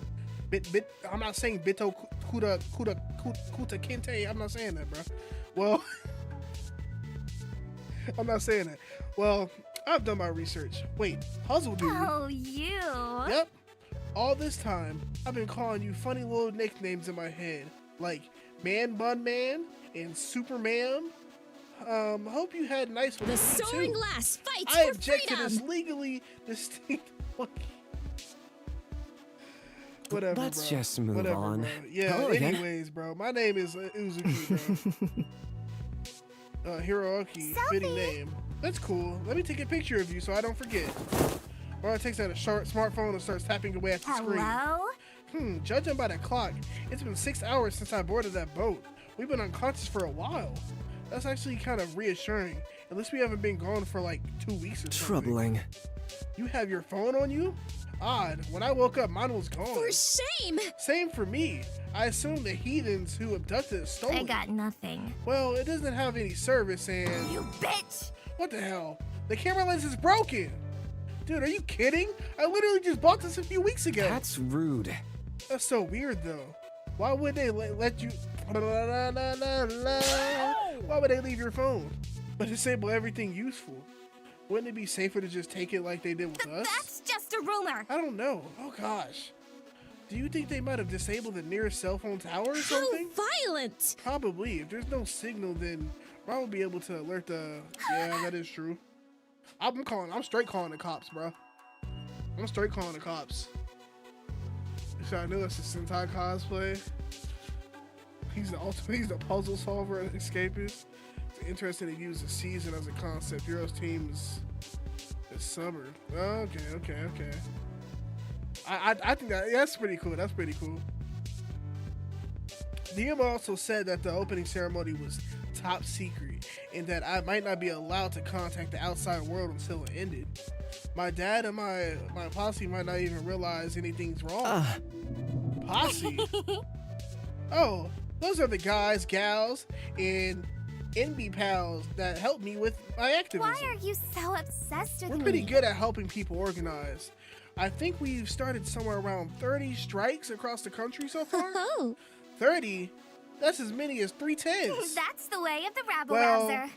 I'm not saying Bito Kuta Kente. I'm not saying that, bro. Well, I'm not saying that. Well, I've done my research. Wait, puzzle dude. Oh, you. Yep. All this time, I've been calling you funny little nicknames in my head, like Man Bun Man and Superman. Hope you had nice The ones with me, soaring too. glass fights I for object to freedom. this legally distinct. Whatever, Let's bro. just move Whatever, on. Bro. Yeah. Hello again. Anyways, bro, my name is Uzuki, bro. Hiroaki, fitting name. That's cool. Let me take a picture of you so I don't forget. Or it takes out a smartphone and starts tapping away at the screen. Hello? Judging by the clock, it's been 6 hours since I boarded that boat. We've been unconscious for a while. That's actually kind of reassuring. At least we haven't been gone for like 2 weeks or something. Troubling. You have your phone on you? Odd. When I woke up, mine was gone. For shame! Same for me. I assume the heathens who abducted us stole I it. got nothing. Well, it doesn't have any service and... You bitch! What the hell? The camera lens is broken! Dude, are you kidding? I literally just bought this a few weeks ago. That's rude. That's so weird, though. Why would they let you... Why would they leave your phone? But disable everything useful? Wouldn't it be safer to just take it like they did with us? That's just a rumor. I don't know. Oh, gosh. Do you think they might have disabled the nearest cell phone tower or How something? violent! Probably. If there's no signal, then I would be able to alert the... Yeah, that is true. I'm straight calling the cops, bro. I'm straight calling the cops. So I knew it's a Sentai cosplay. He's the puzzle solver and escapist. It's interesting to use the season as a concept. Heroes team is summer. Okay. I think that's pretty cool. That's pretty cool. DM also said that the opening ceremony was top secret and that I might not be allowed to contact the outside world until it ended. My dad and my posse might not even realize anything's wrong. Posse? Oh, those are the guys, gals, and NB pals that help me with my activism. Why are you so obsessed with We're me? pretty good at helping people organize. I think we've started somewhere around 30 strikes across the country so far. Oh, 30? That's as many as 3 tens. That's the way of the rabble Well- rouser.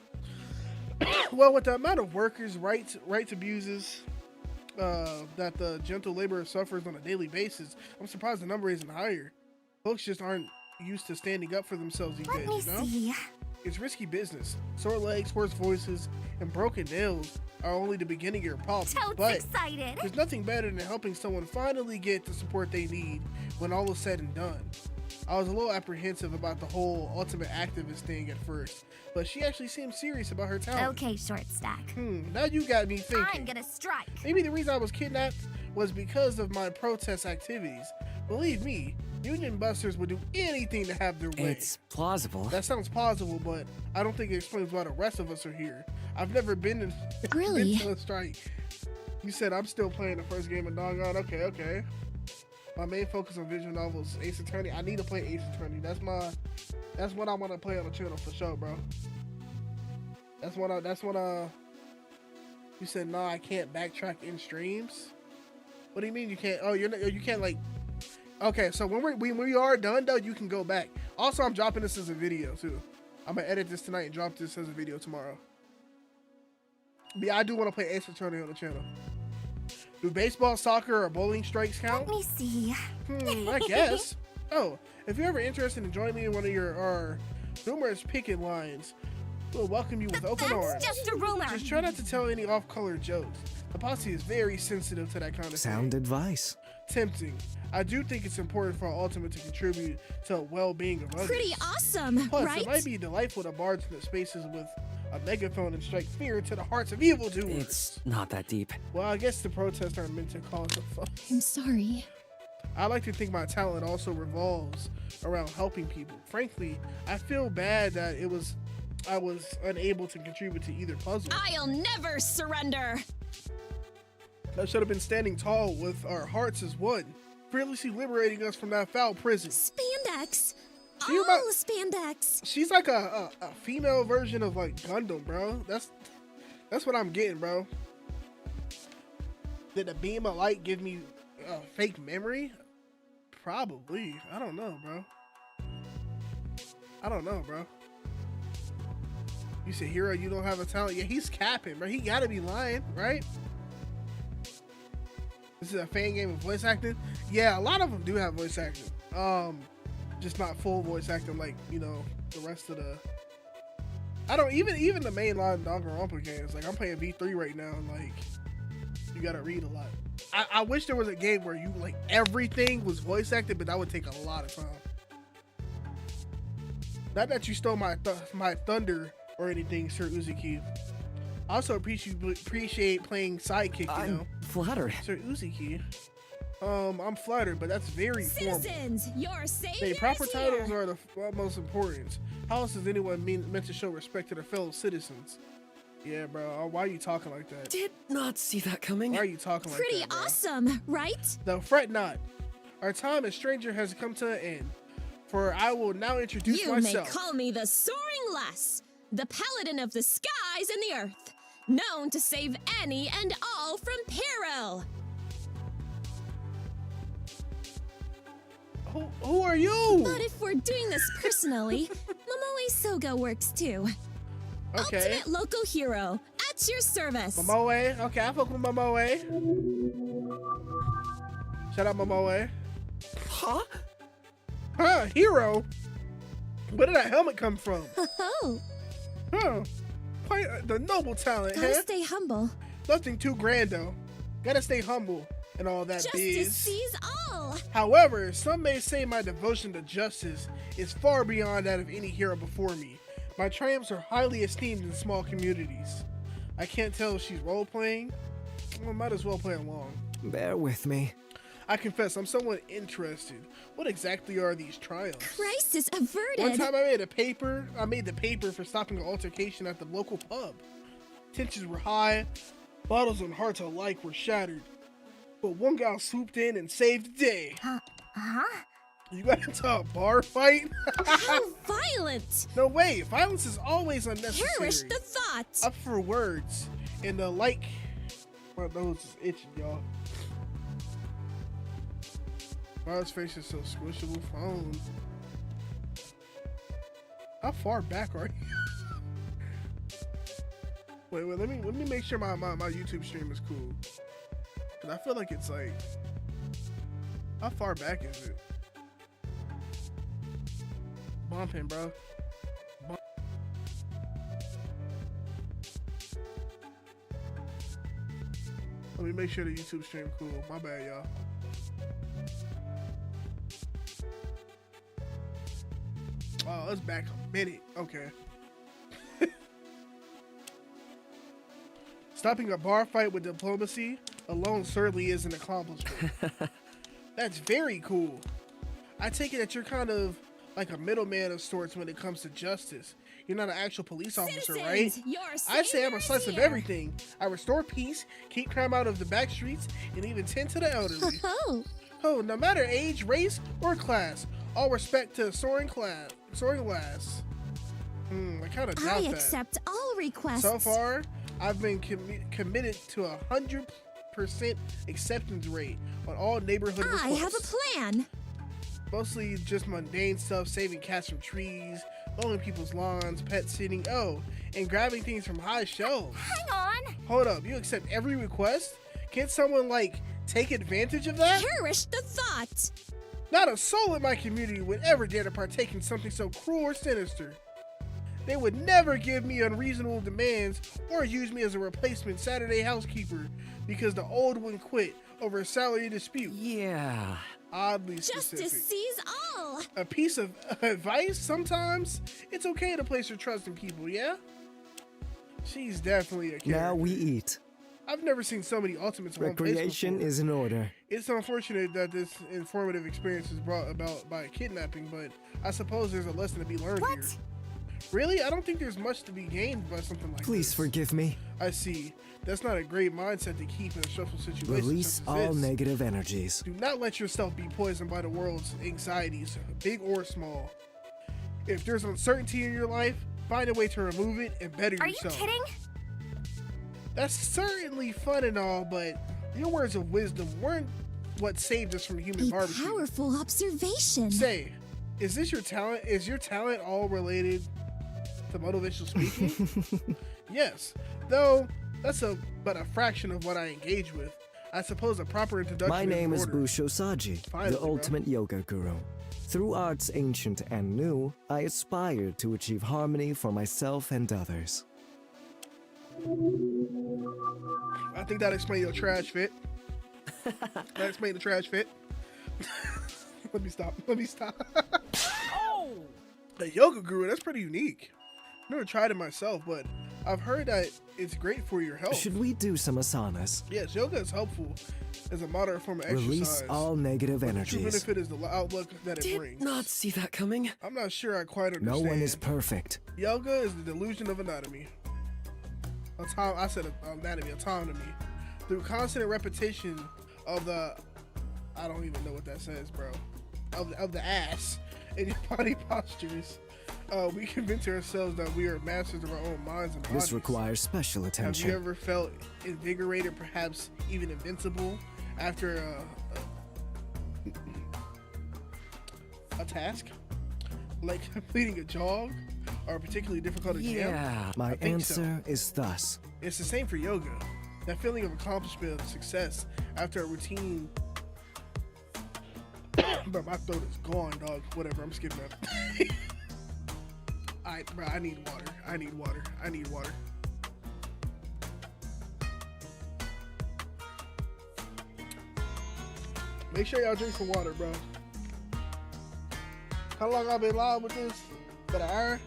Well, with the amount of workers' rights abuses that the gentle laborer suffers on a daily basis, I'm surprised the number isn't higher. Folks just aren't used to standing up for themselves these Let days, me you know? see. It's risky business. Sore legs, hoarse voices, and broken nails are only the beginning of your problems. Toad's But excited. there's nothing better than helping someone finally get the support they need when all is said and done. I was a little apprehensive about the whole ultimate activist thing at first, but she actually seemed serious about her talent. Okay, short stack. Now you got me thinking. I'm gonna strike. Maybe the reason I was kidnapped was because of my protest activities. Believe me, union busters would do anything to have their way. It's plausible. That sounds plausible, but I don't think it explains why the rest of us are here. I've never been Really? been to a strike. You said I'm still playing the first game of Doggone. Okay. My main focus on visual novels, Ace Attorney. I need to play Ace Attorney. That's what I want to play on the channel for sure, bro. That's what you said. No, I can't backtrack in streams. What do you mean you can't? Oh, you can't like. Okay, so when we are done though, you can go back. Also, I'm dropping this as a video too. I'm gonna edit this tonight and drop this as a video tomorrow. But yeah, I do want to play Ace Attorney on the channel. Do baseball, soccer, or bowling strikes count? Let me see. I guess. Oh, if you're ever interested in joining me in one of our numerous picket lines, we'll welcome you with open arms. That's just a rumor. Just try not to tell any off-color jokes. The posse is very sensitive to that kind of Sound thing. advice. Tempting. I do think it's important for our ultimate to contribute to the well-being of others. pretty awesome, Plus, right? it might be delightful to barge into spaces with a megaphone and strike fear into the hearts of evildoers. It's not that deep. Well, I guess the protests aren't meant to cause a fuss. I'm sorry. I like to think my talent also revolves around helping people. Frankly, I feel bad that I was unable to contribute to either puzzle. I'll never surrender. I should have been standing tall with our hearts as one, fearlessly liberating us from that foul prison. Spandex. See All about- spandex. She's like a female version of like Gundam, bro. That's what I'm getting, bro. Did the beam of light give me a fake memory? Probably. I don't know, bro. You said, Hero, you don't have a talent. Yeah, he's capping, bro. He gotta be lying, right? This is a fan game of voice acting. Yeah, a lot of them do have voice acting. Just not full voice acting like, you know, the rest of the. I don't even the mainline Danganronpa games. Like I'm playing V3 right now, and like you gotta read a lot. I wish there was a game where you like everything was voice acted, but that would take a lot of time. Not that you stole my thunder or anything, Sir Uzuki. I also appreciate playing sidekick, you know. I'm flattered. Sir Uzuki. I'm flattered, but that's very formal. Citizens, your savior The proper is titles here. are the most important. How else is anyone meant to show respect to their fellow citizens? Yeah, bro. Why are you talking like that? Did not see that coming. Why are you talking like Pretty that, bro? awesome, right? Though fret not. Our time as stranger has come to an end. For I will now introduce You myself. may call me the Soaring Lass, the paladin of the skies and the earth, known to save any and all from peril. Who are you? But if we're doing this personally, Momoe Soga works too. Okay. Ultimate local hero, at your service. Momoe. Okay, I fuck with Momoe. Shout out Momoe. Huh? Huh, hero? Where did that helmet come from? Oh, Huh. Quite the noble talent, gotta huh? stay humble. Nothing too grand though. Gotta stay humble and all that Justice biz. sees all. However, some may say my devotion to justice is far beyond that of any hero before me. My triumphs are highly esteemed in small communities. I can't tell if she's role-playing. Well, might as well play along. Bear with me. I confess, I'm somewhat interested. What exactly are these trials? Crisis averted. One time I made the paper for stopping an altercation at the local pub. Tensions were high, bottles and hearts alike were shattered. But one gal swooped in and saved the day. You got into a bar fight? How violent! No way, violence is always unnecessary. Perish the thought! Up for words. And the like. My nose is itching, y'all. Miles' face is so squishable. Phone. How far back are you? wait, let me make sure my YouTube stream is cool. Cause I feel like it's like, how far back is it? Bumping, bro. Let me make sure the YouTube stream cool. My bad, y'all. Oh, it's back a minute. Okay. Stopping a bar fight with diplomacy alone certainly is an accomplishment. That's very cool. I take it that you're kind of like a middleman of sorts when it comes to justice. You're not an actual police officer, right? I say I'm a slice of everything. I restore peace, keep crime out of the back streets, and even tend to the elderly. Oh, no matter age, race, or class, all respect to soaring glass. I kind of doubt that. I accept all requests. So far, I've been committed to 100% acceptance rate on all neighborhood requests. I have a plan. Mostly just mundane stuff, saving cats from trees, mowing people's lawns, pet sitting, and grabbing things from high shelves. Hang on. Hold up, you accept every request? Can't someone, like, take advantage of that? Perish the thought. Not a soul in my community would ever dare to partake in something so cruel or sinister. They would never give me unreasonable demands or use me as a replacement Saturday housekeeper because the old one quit over a salary dispute. Yeah. Oddly specific. Justice sees all. A piece of advice, sometimes it's okay to place your trust in people, yeah? She's definitely a character. Now we eat. I've never seen so many ultimates on one place Recreation before. is in order. It's unfortunate that this informative experience is brought about by kidnapping, but I suppose there's a lesson to be learned here. Really? I don't think there's much to be gained by something like this. Please forgive me. I see. That's not a great mindset to keep in a stressful situation. Release all negative energies. Do not let yourself be poisoned by the world's anxieties, big or small. If there's uncertainty in your life, find a way to remove it and better yourself. Are you kidding? That's certainly fun and all, but your words of wisdom weren't what saved us from human A barbecue. powerful observation. Say, is this your talent? Is your talent all related to motivational speaking? Yes, though that's but a fraction of what I engage with. I suppose a proper introduction. My name is order. Busho Saji, Finally, the ultimate yoga guru. Through arts ancient and new, I aspire to achieve harmony for myself and others. I think that explains your trash fit. That explains the trash fit. Let me stop. Oh! A yoga guru, that's pretty unique. Never tried it myself, but I've heard that it's great for your health. Should we do some asanas? Yes, yoga is helpful as a moderate form of Release exercise. all negative But the energies. true benefit is the outlook that it brings. Not see that coming. I'm not sure I quite understand. No one is perfect. Yoga is the delusion of anatomy. I said anatomy, autonomy. Through constant repetition of the, I don't even know what that says, bro. Of the ass in your body postures, we convince ourselves that we are masters of our own minds and bodies. This requires special attention. Have you ever felt invigorated, perhaps even invincible, after a task? Like completing a jog or a particularly difficult exam? Yeah, my answer is thus. It's the same for yoga. That feeling of accomplishment, of success after a routine. Bro, my throat is gone, dog. Whatever, I'm skipping that. Bro, I need water. Make sure y'all drink some water, bro. How long I've been live with this? About an hour?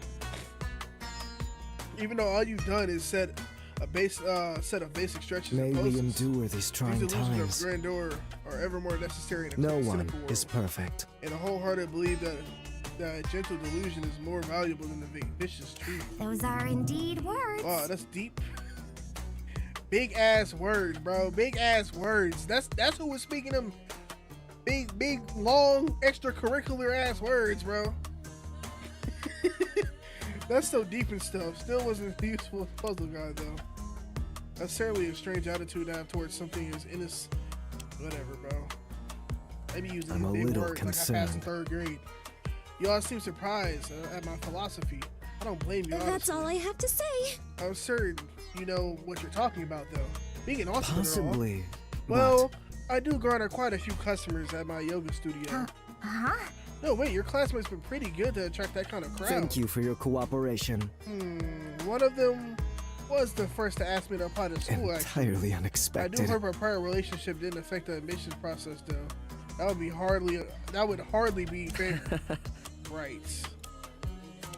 Even though all you've done is said a base set of basic stretches May and we poses. endure these trying These illusions times. of grandeur are ever more necessary in a No cynical one world. is perfect. And a wholehearted belief that gentle delusion is more valuable than the vicious truth. Those are indeed words. Wow, that's deep. Big ass words, bro. Big ass words. That's who was speaking them big, long, extracurricular ass words, bro. That's so deep and stuff. Still wasn't useful as puzzle guy though. That's certainly a strange attitude to have towards something as innocent. Whatever, bro. Maybe using I'm a big little words like I passed in concerned. 3rd grade. Y'all seem surprised at my philosophy. I don't blame you. That's honestly. all I have to say. I'm certain you know what you're talking about, though. Being an awesome Possibly. Well, I do garner quite a few customers at my yoga studio. Huh? No, wait, your classmates been pretty good to attract that kind of crowd. Thank you for your cooperation. One of them was the first to ask me to apply to school, actually. Entirely I do unexpected. hope our prior relationship didn't affect the admissions process, though. That would hardly be fair. Right.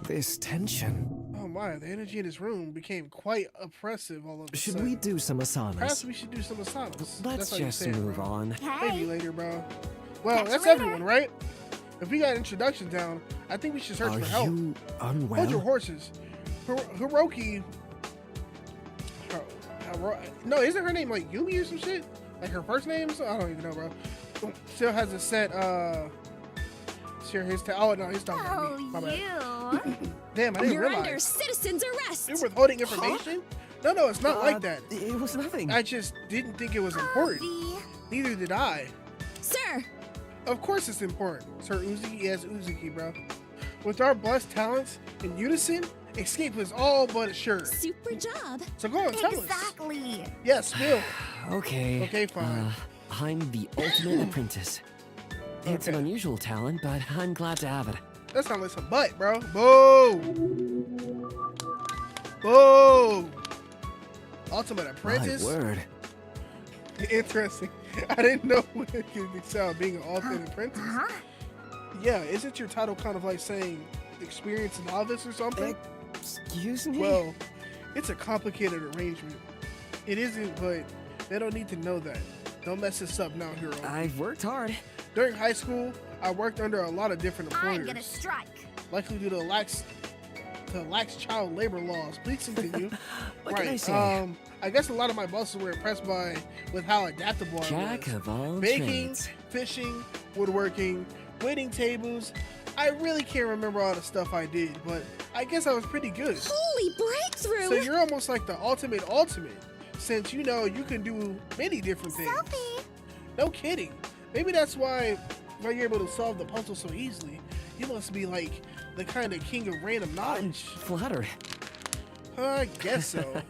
This tension. Oh my, the energy in this room became quite oppressive all of a Should sudden. we do some Perhaps asanas? we should do some asanas. Let's That's how you just say it, move bro. on. Maybe Hey. later, bro. Well, Catch you that's later. everyone, right? If we got introductions down, I think we should search Are for help. you Hold your unwell? horses. Hiroki. No, isn't her name like Yumi or some shit? Like her first name? So I don't even know, bro. Still has a set. Share his. Oh no, he's talking about me. My bad. you. Damn, I didn't You're realize. under citizen's arrest. You're withholding information? No, it's not like that. It was nothing. I just didn't think it was important. Harvey. Neither did I. Sir, Of course it's important. Sir Uzuki, yes, Uzuki, bro. With our blessed talents in unison, escape is all but assured. super job. So go on, tell us. Exactly. Yes, spill. Okay. Okay, fine. I'm the ultimate apprentice. It's an Okay. unusual talent, but I'm glad to have it. That sounds like some butt, bro. Boom. Boom. Ultimate apprentice. My word. Interesting. I didn't know what it could excel being an ultimate apprentice. Huh? Yeah, isn't your title kind of like saying experienced novice or something? Excuse me? Well, it's a complicated arrangement. It isn't, but they don't need to know that. Don't mess this up now, hero. I've worked hard. During high school, I worked under a lot of different I'm employers, gonna strike. likely due to lax child labor laws. Please continue. What can I say? I guess a lot of my bosses were impressed with how adaptable I Jack was. of all Baking, trades. fishing, woodworking, waiting tables. I really can't remember all the stuff I did, but I guess I was pretty good. Holy breakthrough. So you're almost like the ultimate, since you know you can do many different things. Selfie. No kidding. Maybe that's why you're able to solve the puzzle so easily. You must be like the kind of king of random I'm knowledge. flattered. I guess so.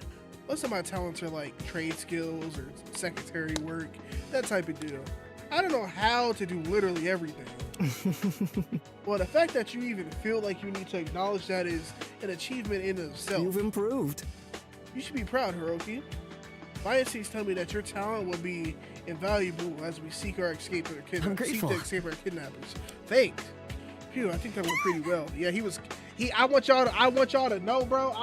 Most of my talents are like trade skills or secretary work, that type of deal. I don't know how to do literally everything. Well, the fact that you even feel like you need to acknowledge that is an achievement in itself. You've improved. You should be proud, Hiroki. My instincts tell me that your talent will be invaluable as we seek our escape or I'm grateful. seek to escape our kidnappers. Thanks. Phew, I think that went pretty well. Yeah, I want y'all to know, bro.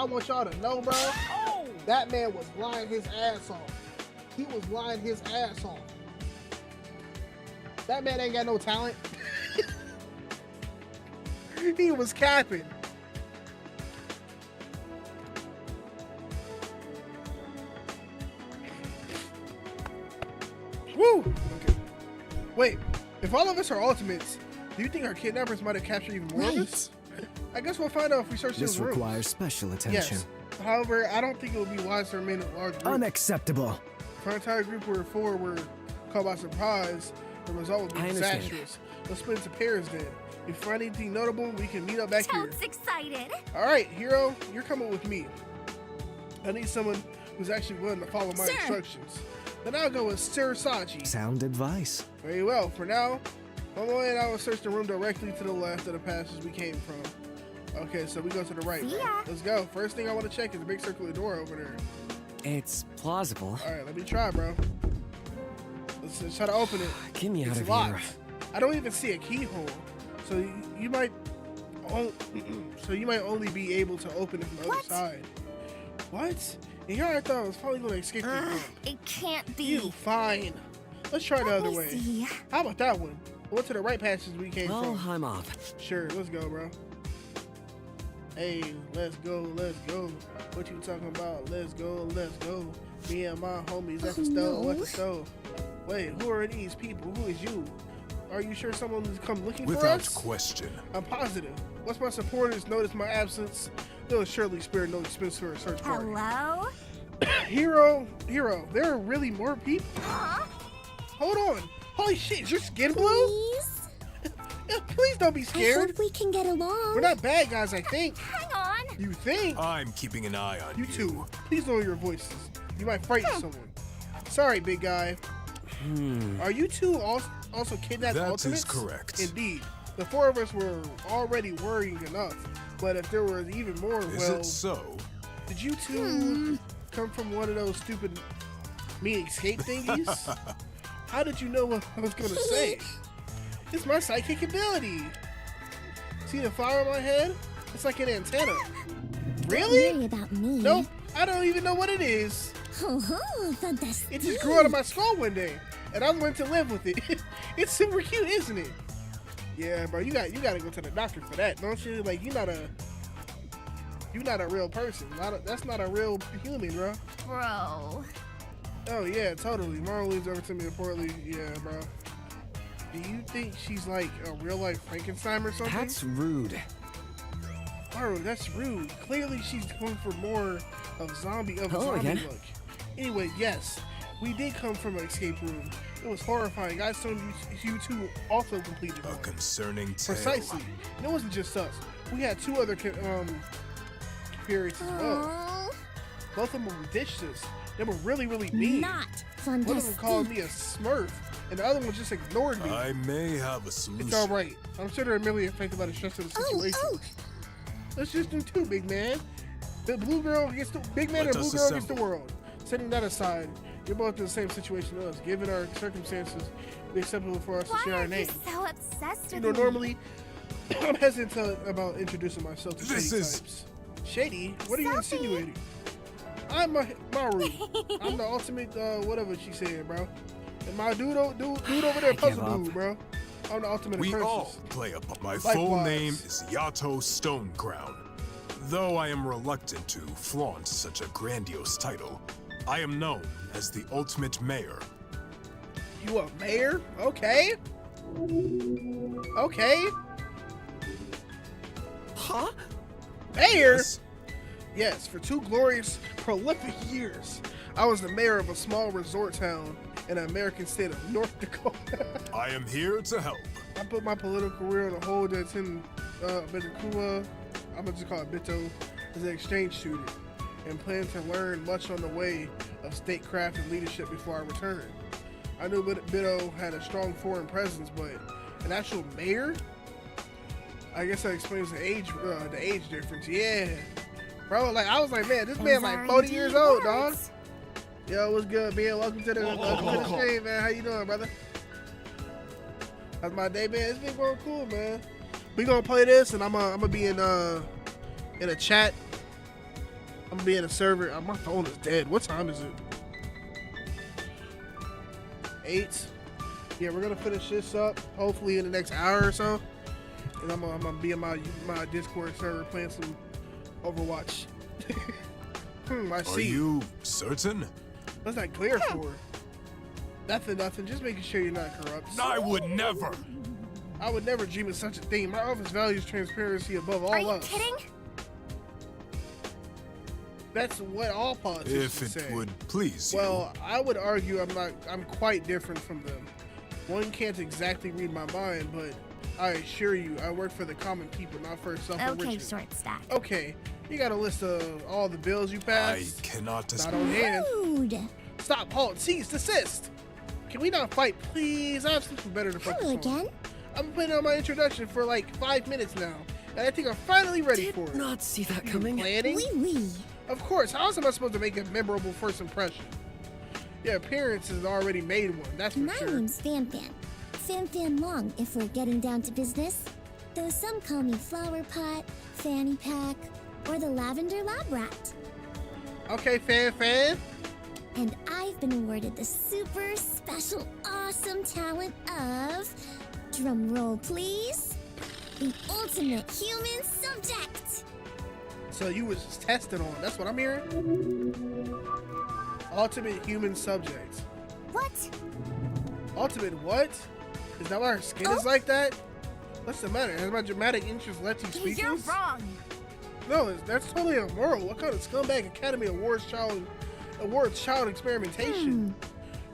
That man was lying his ass off. He was lying his ass off. That man ain't got no talent. He was capping. Woo! Okay. Wait, if all of us are ultimates, do you think our kidnappers might have captured even more of us? I guess we'll find out if we search This those rooms. requires special attention. Yes. However, I don't think it would be wise to remain in a large group. Unacceptable. If our entire group were four were caught by surprise, the result would be I understand. disastrous. Let's split into pairs then. If you find anything notable, we can meet up back here. Toad's excited. Alright, hero, you're coming with me. I need someone who's actually willing to follow my Sir. instructions. Then I'll go with Sir Sachi. Sound advice. Very well. For now, Momo and I will search the room directly to the left of the passage we came from. Okay, so we go to the right. See bro. ya. Let's go. First thing I want to check is the big circular door over there. It's plausible. All right, let me try, bro. Let's try to open it. Get me out It's of locked. here. I don't even see a keyhole, so you might only be able to open it from the other What? side. What? And here I thought I was finally gonna escape the group. It can't be. You fine. Let's try the other way. See. How about that one? Went to the right passage we came Well, from. I'm off. Sure, let's go, bro. Hey, let's go, let's go. What you talking about? Let's go, let's go. Me and my homies at the stove, at the stove. Wait, who are these people? Who is you? Are you sure someone has come looking for us? Without question. I'm positive. Once my supporters notice my absence, they'll surely spare no expense for a search party. Hello? Hero, there are really more people? Huh? Hold on. Holy shit, is your skin blue? Please? Please don't be I scared. hope we can get along. We're not bad guys, I think. Hang on. You think? I'm keeping an eye on You two, please lower your voices. You might frighten someone. Sorry, big guy. Are you two also kidnapped That ultimates? is correct. Indeed. The four of us were already worrying enough. But if there was even more, Is it so? did you two come from one of those stupid escape thingies? How did you know what I was gonna say? It's my psychic ability. See the flower on my head? It's like an antenna. Don't Really? worry about me. Nope. I don't even know what it is. Oh, fantastic. It just grew out of my skull one day, and I went to live with it. It's super cute, isn't it? Yeah, bro. You gotta go to the doctor for that, don't you? Like you're not a real person. That's not a real human, bro. Bro. Oh yeah, totally. Marlon leads over to me reportedly. Yeah, bro. Do you think she's like a real life Frankenstein or something? That's rude. Bro, that's rude. Clearly she's going for more of zombie Hello zombie again. look. Anyway, yes, we did come from an escape room. It was horrifying. I assume you two also completed A one. concerning tale. Precisely. And it wasn't just us. We had two other periods as well. Aw, Both of them ditched us. They were really, really mean. not One of them fantastic. called me a smurf, and the other one just ignored me. I may have a solution. It's all right. I'm sure they're merely affected by the stress of the situation. Oh, Let's just do two, big man. The blue girl against the big man Let and blue us girl against the assemble. world. Setting that aside, you're both in the same situation as us. Given our circumstances, it'd be acceptable for us to Why share are our you names. so obsessed You with know, me? normally I'm hesitant about introducing myself to This shady is- types. Shady? What are you Sophie. insinuating? I'm Maru. I'm the ultimate whatever she said, bro. And my dude over there, give puzzle up. dude, bro. I'm the ultimate We apprentice. all play up. My full Likewise. name is Yato Stonecrown. Though I am reluctant to flaunt such a grandiose title, I am known as the ultimate mayor. You a mayor? Okay. Okay. Huh? Mayor? Yes? Yes, for 2 glorious, prolific years, I was the mayor of a small resort town in the American state of North Dakota. I am here to help. I put my political career on hold to attend Bitakua, I'm gonna just call it Bito, as an exchange student, and plan to learn much on the way of statecraft and leadership before I return. I knew Bito had a strong foreign presence, but an actual mayor? I guess that explains the age difference. Yeah, bro. Like I was like, man, this man like 40 years old, dog. Yo, what's good, man? Welcome to the stream, man. How you doing, brother? How's my day, man? It's been going cool, man. We gonna play this, and I'm gonna be in a chat. I'm gonna be in a server. My phone is dead. What time is it? 8. Yeah, we're gonna finish this up hopefully in the next hour or so, and I'm gonna be in my Discord server playing some Overwatch. I Are see. you certain? What's that glare for? Nothing. Just making sure you're not corrupt. I would never. I would never dream of such a thing. My office values transparency above all Are you else. kidding? That's what all politicians If it say. would please you. Well, I would argue I'm quite different from them. One can't exactly read my mind, but I assure you, I work for the common people, not for self-enrichment. Okay, short stack. Okay, you got a list of all the bills you I passed. cannot Not on hand. rude. Stop, halt, cease, desist. Can we not fight, please? I have something better to focus Hello on. again. I've been putting on my introduction for like 5 minutes now, and I think I'm finally ready for it. Not see that You coming. planning? Oui. Of course. How else am I supposed to make a memorable first impression? Your appearance has already made one. That's for My sure. name's Fan Fan Long, if we're getting down to business. Though some call me Flower Pot, Fanny Pack, or the Lavender Lab Rat. Okay, fan. And I've been awarded the super special awesome talent of, drum roll please, the ultimate human subject. So you was just tested on. That's what I'm hearing. Ultimate human subject. What? Ultimate what? Is that why her skin is like that? What's the matter? Has my dramatic interest led to speechless? You're wrong. No, that's totally immoral. What kind of scumbag Academy Awards child experimentation?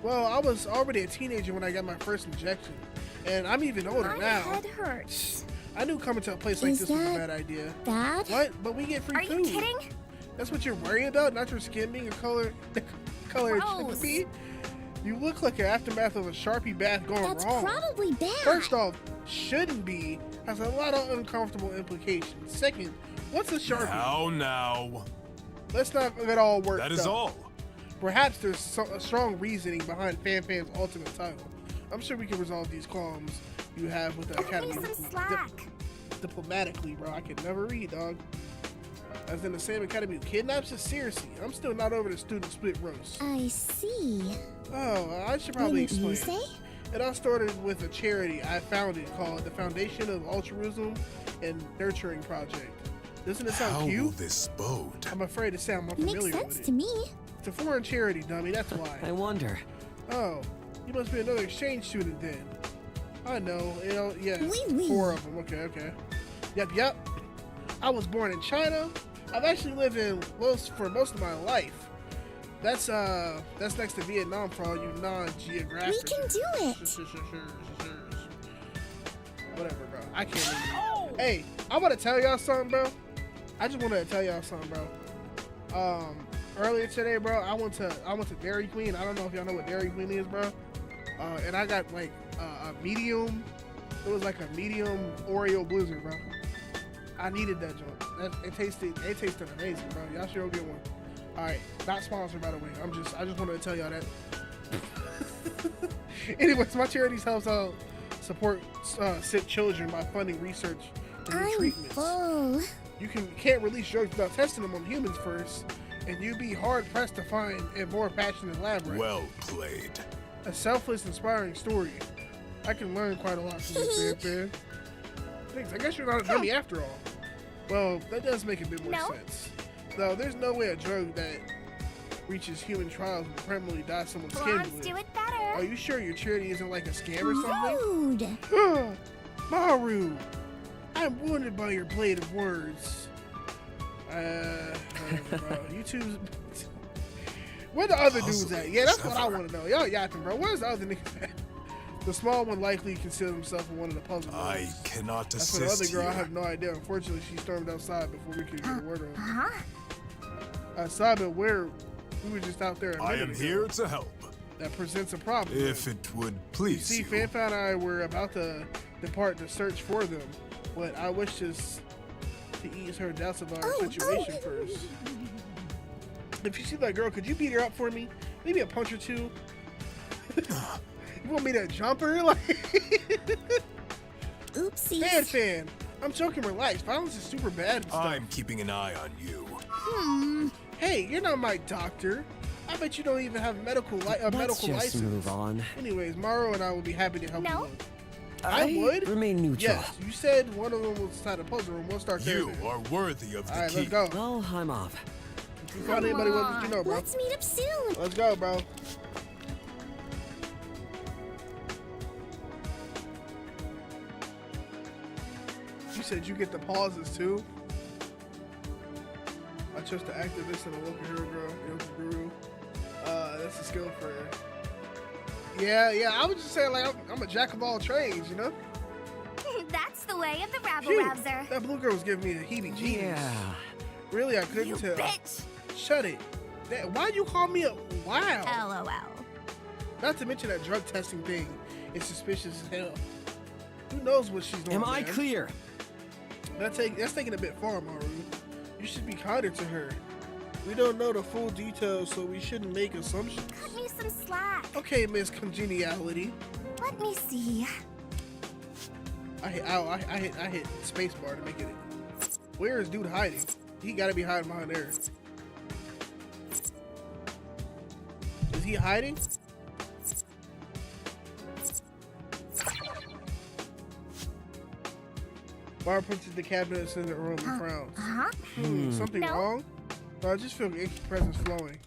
Well, I was already a teenager when I got my first injection, and I'm even older My now. head hurts. I knew coming to a place like Is this was a that bad idea. Bad? What? But we get free Are food. you kidding? That's what you're worried about, not your skin being a color it Gross. should be. You look like an aftermath of a Sharpie bath going That's wrong. probably bad. First off, shouldn't be has a lot of uncomfortable implications. Second, what's a Sharpie? Now. Let's not get all worked That is up. all. Perhaps there's a strong reasoning behind Fan's ultimate title. I'm sure we can resolve these qualms you have with the Cut Academy me some slack. diplomatically, bro. I can never read, dog. As in the same Academy who kidnaps us? Seriously, I'm still not over the student split roast. I see. Oh, I should probably Wouldn't you explain. say? It all started with a charity I founded called the Foundation of Altruism and Nurturing Project. Doesn't it sound How will cute? this bode? I'm afraid to sound more Makes familiar sense with to it. me. It's a foreign charity, dummy, that's why. I wonder. Oh, you must be another exchange student then. I know, yeah, Oui. 4 of them, okay. Yep. I was born in China. I've actually lived in Laos for most of my life. That's next to Vietnam for all you non-geographic. We can do it. Whatever, bro. I can't even. Hey, I want to tell y'all something, bro. I just want to tell y'all something, bro. Earlier today, bro, I went to Dairy Queen. I don't know if y'all know what Dairy Queen is, bro. And I got like a medium. It was like a medium Oreo Blizzard, bro. I needed that joint. It tasted amazing, bro. Y'all should go get one. All right, not sponsored, by the way. I just wanted to tell y'all that. Anyways, my charities helps out support sick children by funding research and new I'm treatments. full. You can't release drugs without testing them on humans first, and you'd be hard pressed to find a more passionate lab rat. Well played. A selfless, inspiring story. I can learn quite a lot from this, fan. Thanks. I guess you're not a dummy after all. Well, that does make a bit more sense. Though there's no way a drug that reaches human trials will permanently dye someone's skin Blondes blue. do it better. Are you sure your charity isn't like a scam or something? Rude. Maru, I'm wounded by your blade of words. Whatever, bro. You two. Where the other dudes at? Yeah, that's what I want to know. Y'all yapping, bro. Where's the other niggas at? The small one likely concealed himself in one of the puzzle rooms. I cannot That's for the other assist girl. I here. have no idea. Unfortunately, she stormed outside before we could get a word on. Huh? Outside, but where we were just out there. I am here to help. That presents a problem. If it would please See, you. Fan and I were about to depart to search for them, but I wish to ease her doubts about our situation first. If you see that girl, could you beat her up for me? Maybe a punch or two. You want me to jump her? Like, Oopsies. Fan. I'm joking. Relax. Violence is super bad and stuff. I'm keeping an eye on you. Hey, you're not my doctor. I bet you don't even have a medical Let's medical just license. move on. Anyways, Mauro and I will be happy to help No. you. I would. remain neutral. Yes, you said one of them was inside a puzzle room. We'll start there. You then. are worthy of the All right, key. let's go. Well, I'm off. If you find anybody, what did you know, bro? Let's meet up soon. Let's go, bro. You said you get the pauses too. I trust the activist and the local hero girl, Yoga Guru. That's a skill for her. Yeah. I was just saying, like, I'm a jack of all trades, you know? That's the way of the rabble Phew, rouser. that blue girl was giving me the heebie-jeebies. Yeah. Really, I couldn't You tell. bitch. Shut it. Why you call me a wow? LOL. Not to mention that drug testing thing is suspicious as hell. Who knows what she's doing? Am I man? clear? That's taking a bit far, Maru. You should be kinder to her. We don't know the full details, so we shouldn't make assumptions. Cut me some slack. Okay, Miss Congeniality. Let me see. I hit spacebar to make it. Where is dude hiding? He gotta be hiding behind there. Is he hiding? Bar punches the cabinets in the room and frowns. Something No. wrong? No, I just feel empty presence flowing.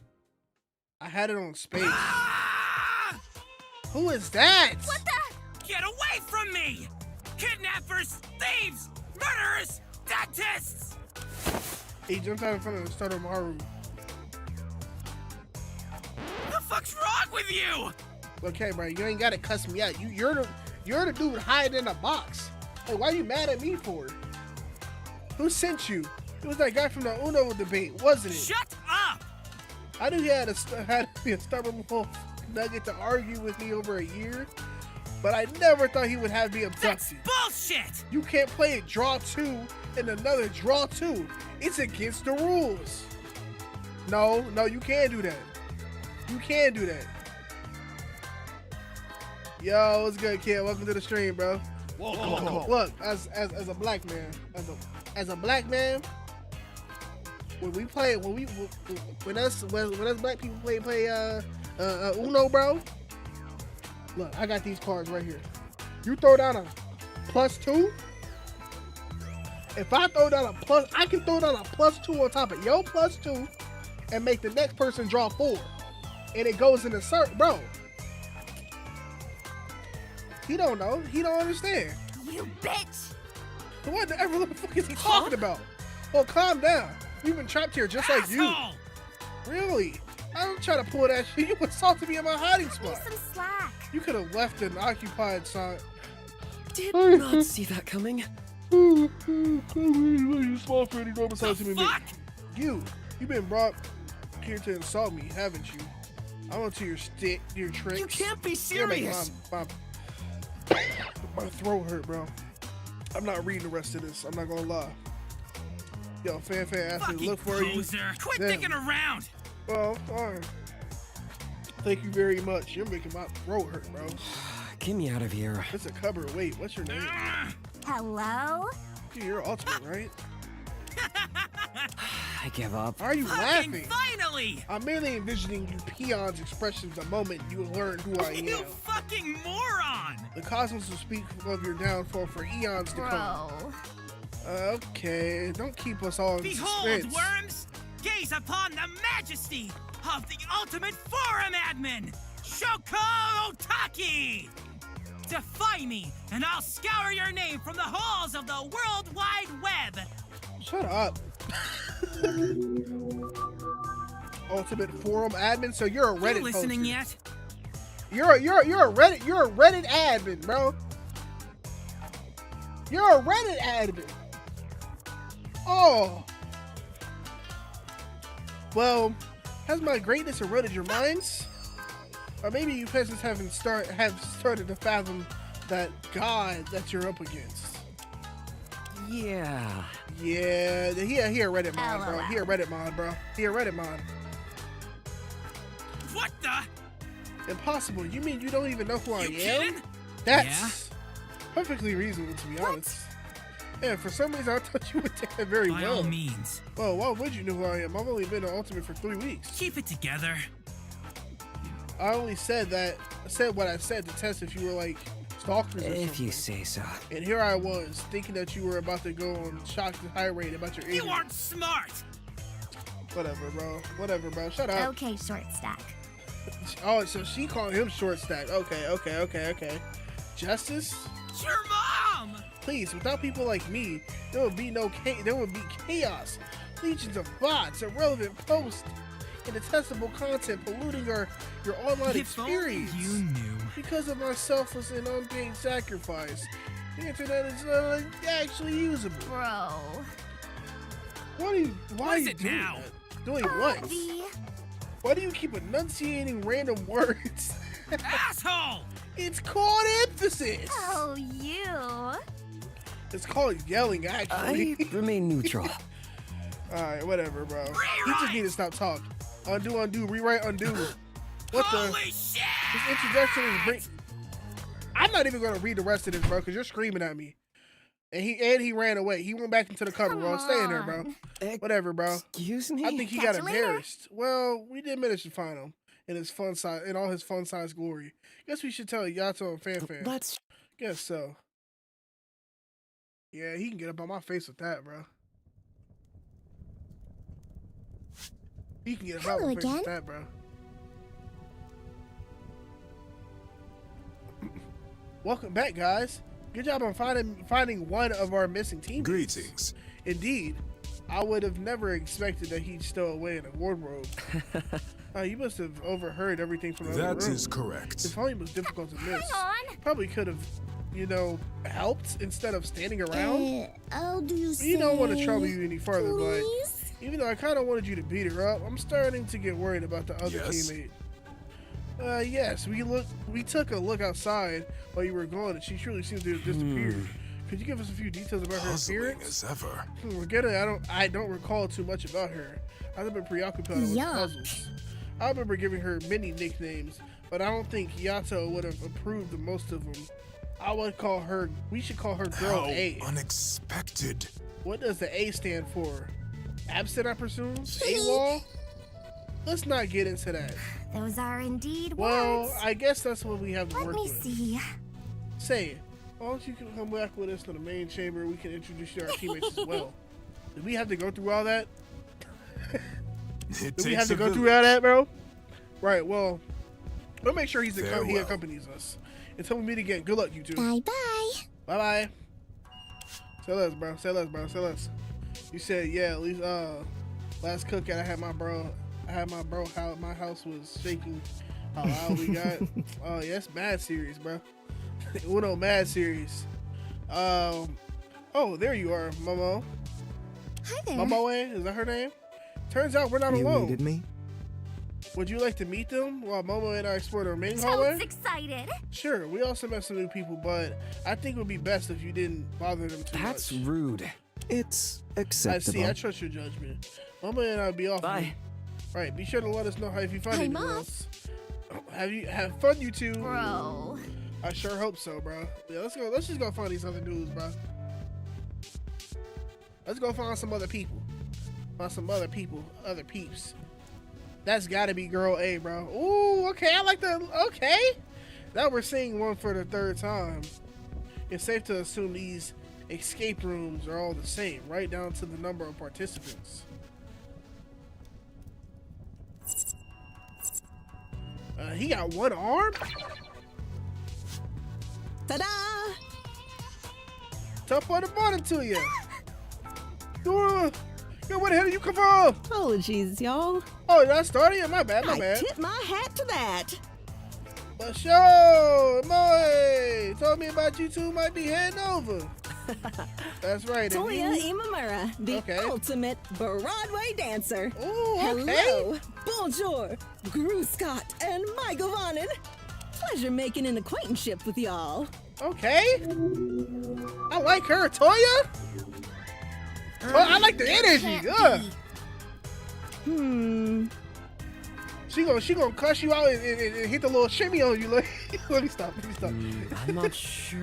I had it on space. Who is that? What the? Get away from me! Kidnappers, thieves, murderers, dentists! He jumped out in front of the starter Maru. The fuck's wrong with you? Okay, bro, you ain't gotta cuss me out. You're the dude hiding in a box. Hey, why you mad at me for? Who sent you? It was that guy from the Uno debate, wasn't it? Shut up! I knew he had to be a stubborn little nugget to argue with me over a year, but I never thought he would have me That's abducted. bullshit! You can't play it draw 2 and another draw 2. It's against the rules. No, you can't do that. You can't do that. Yo, what's good, kid? Welcome to the stream, bro. Whoa. Look, as a black man, as a black man, when us black people play Uno, bro. Look, I got these cards right here. You throw down a +2. If I throw down a plus, I can throw down a +2 on top of your +2 and make the next person draw 4. And it goes in a circle, bro. He don't know. He don't understand. You bitch! What the ever the fuck is he talking about? Oh, calm down. We've been trapped here just like you. Asshole! Really? I don't try to pull that shit. You assaulted me in my hiding Give me spot. some slack. You could have left an occupied sign. Did not see that coming. You small pretty normal size human being. Fuck! You've been brought here to insult me, haven't you? I went to your tricks. You can't be You're making serious. my throat hurt, bro. I'm not reading the rest of this. I'm not gonna lie. Yo, fan asked me to Fucking look for poser! you. Quit Damn. dicking around! Well, fine. Thank you very much. You're making my throat hurt, bro. Get me out of here. It's a cupboard. Wait, what's your name? Hello? Dude, you're ultimate, right? I give up. Why are you Fucking laughing? finally! I'm merely envisioning you peons' expressions the moment you learn who I You am. fucking moron! The cosmos will speak of your downfall for eons to come. Bro. Okay, don't keep us all in Behold, suspense. worms! Gaze upon the majesty of the ultimate forum admin, Shoko Otaki! Defy me, and I'll scour your name from the halls of the World Wide Web! Shut up. Ultimate forum admin, so you're a Reddit You listening poster. yet? You're a Reddit admin, bro. You're a Reddit admin. Oh. Well, has my greatness eroded your minds? Or maybe you peasants have started to fathom that God that you're up against. Yeah. Yeah, he a Reddit mod, bro. LOL. He a Reddit mod, bro. He a Reddit mod. What the? Impossible. You mean you don't even know who I You am? kidding? That's perfectly reasonable, to be honest. Yeah, for some reason I thought you would take that very By well. all means, Well, why would you know who I am? I've only been an ultimate for 3 weeks. keep it together. I only said what I said to test if you were like stalkers or If something. you say so. And here I was, thinking that you were about to go on shock to high rate about your You ignorance. aren't smart! Whatever, bro. Whatever, bro. Shut up. Okay, short stack. Oh, so she called him short stack. Okay. Justice? Your mom! Please, without people like me, there would be chaos, legions of bots, irrelevant posts, and detestable content polluting your online If only experience. you knew. Because of my selfless and unpaid sacrifice, the internet is actually usable. Bro. Why are you is it doing now? that? Doing what? Why do you keep enunciating random words? Asshole! It's called emphasis. Oh, you. It's called yelling, actually. I remain neutral. Alright, whatever, bro. He just Rewrite! need to stop talking. Undo, rewrite, undo. What the? Holy shit! This introduction is great. I'm not even gonna read the rest of this, bro, because you're screaming at me. And he ran away. He went back into the cupboard, bro. Stay in there, bro. Whatever, bro. Excuse me? I think he Catch got you later. embarrassed. Well, we did manage to find him. in his fun size, in all his fun size glory. Guess we should tell Yato and Fan. Let's. Guess so. Yeah, he can get up on my face with that, bro. He can get up on Hello my face again. with that, bro. Welcome back, guys. Good job on finding one of our missing teammates. Greetings. Indeed. I would have never expected that he'd stow away in a wardrobe. You must have overheard everything from the other room. That is correct. His volume was difficult to miss. Hang on. Probably could have, you know, helped instead of standing around. How do you say? We don't want to trouble you any further, please? but even though I kind of wanted you to beat her up, I'm starting to get worried about the other Yes? teammate. Yes, we took a look outside while you were gone, and she truly seems to have disappeared. Could you give us a few details about her Puzzling appearance? as ever. Forget it. I don't recall too much about her. I've been preoccupied with Yuck. puzzles. I remember giving her many nicknames, but I don't think Yato would have approved of most of them. We should call her Girl How A. unexpected. What does the A stand for? Absent, I presume? AWOL? Let's not get into that. Those are indeed Well, words. I guess that's what we have to Let work me with. see. Say it. Why don't you come back with us to the main chamber? We can introduce you to our teammates as well. Did we have to go through all that? It Do we takes have to a go through village. all that, bro? Right, well, we'll make sure he Farewell. accompanies us. Until we meet again, good luck, you two. Bye bye. Bye-bye. Say less, bro. Say less, bro. Say less. You said, yeah, at least, last cookout, I had my bro, how my house was shaking. How loud we got. Oh, yeah, it's mad serious, bro. Uno mad serious. Oh, there you are, Momo. Hi there. Momoe, is that her name? Turns out we're not You alone. needed me? Would you like to meet them while Momo and I explore the main Toad's hallway? excited. Sure, we also met some new people, but I think it would be best if you didn't bother them too That's much. rude. It's I acceptable. see, I trust your judgment. Momo and I'll be off. Bye. Right, be sure to let us know how if you find I'm anyone off. else. Have fun, you two. Bro. I sure hope so, bro. Yeah, let's go. Let's just go find these other dudes, bro. Let's go find some other people. Find some other people, other peeps. That's gotta be Girl A, bro. Ooh, okay, I like that. Okay. Now we're seeing one for the third time. It's safe to assume these escape rooms are all the same, right down to the number of participants. He got one arm? Ta-da! Top of the morning to you. Yo, where the hell did you come from? Apologies, y'all. Oh, did I start it? My bad, my I bad. tip my hat to that. But show, boy, told me about you two might be heading over. That's right. and Toya you- Imamura, the Okay. ultimate Broadway dancer. Ooh, okay. Hello, bonjour, Gru Scott and Michael Vannen. Pleasure making an acquaintanceship with y'all. Okay. I like her, Toya. I like the energy. Can't be. She gonna cuss you out and hit the little shimmy on you. Like, let me stop. I'm not sure.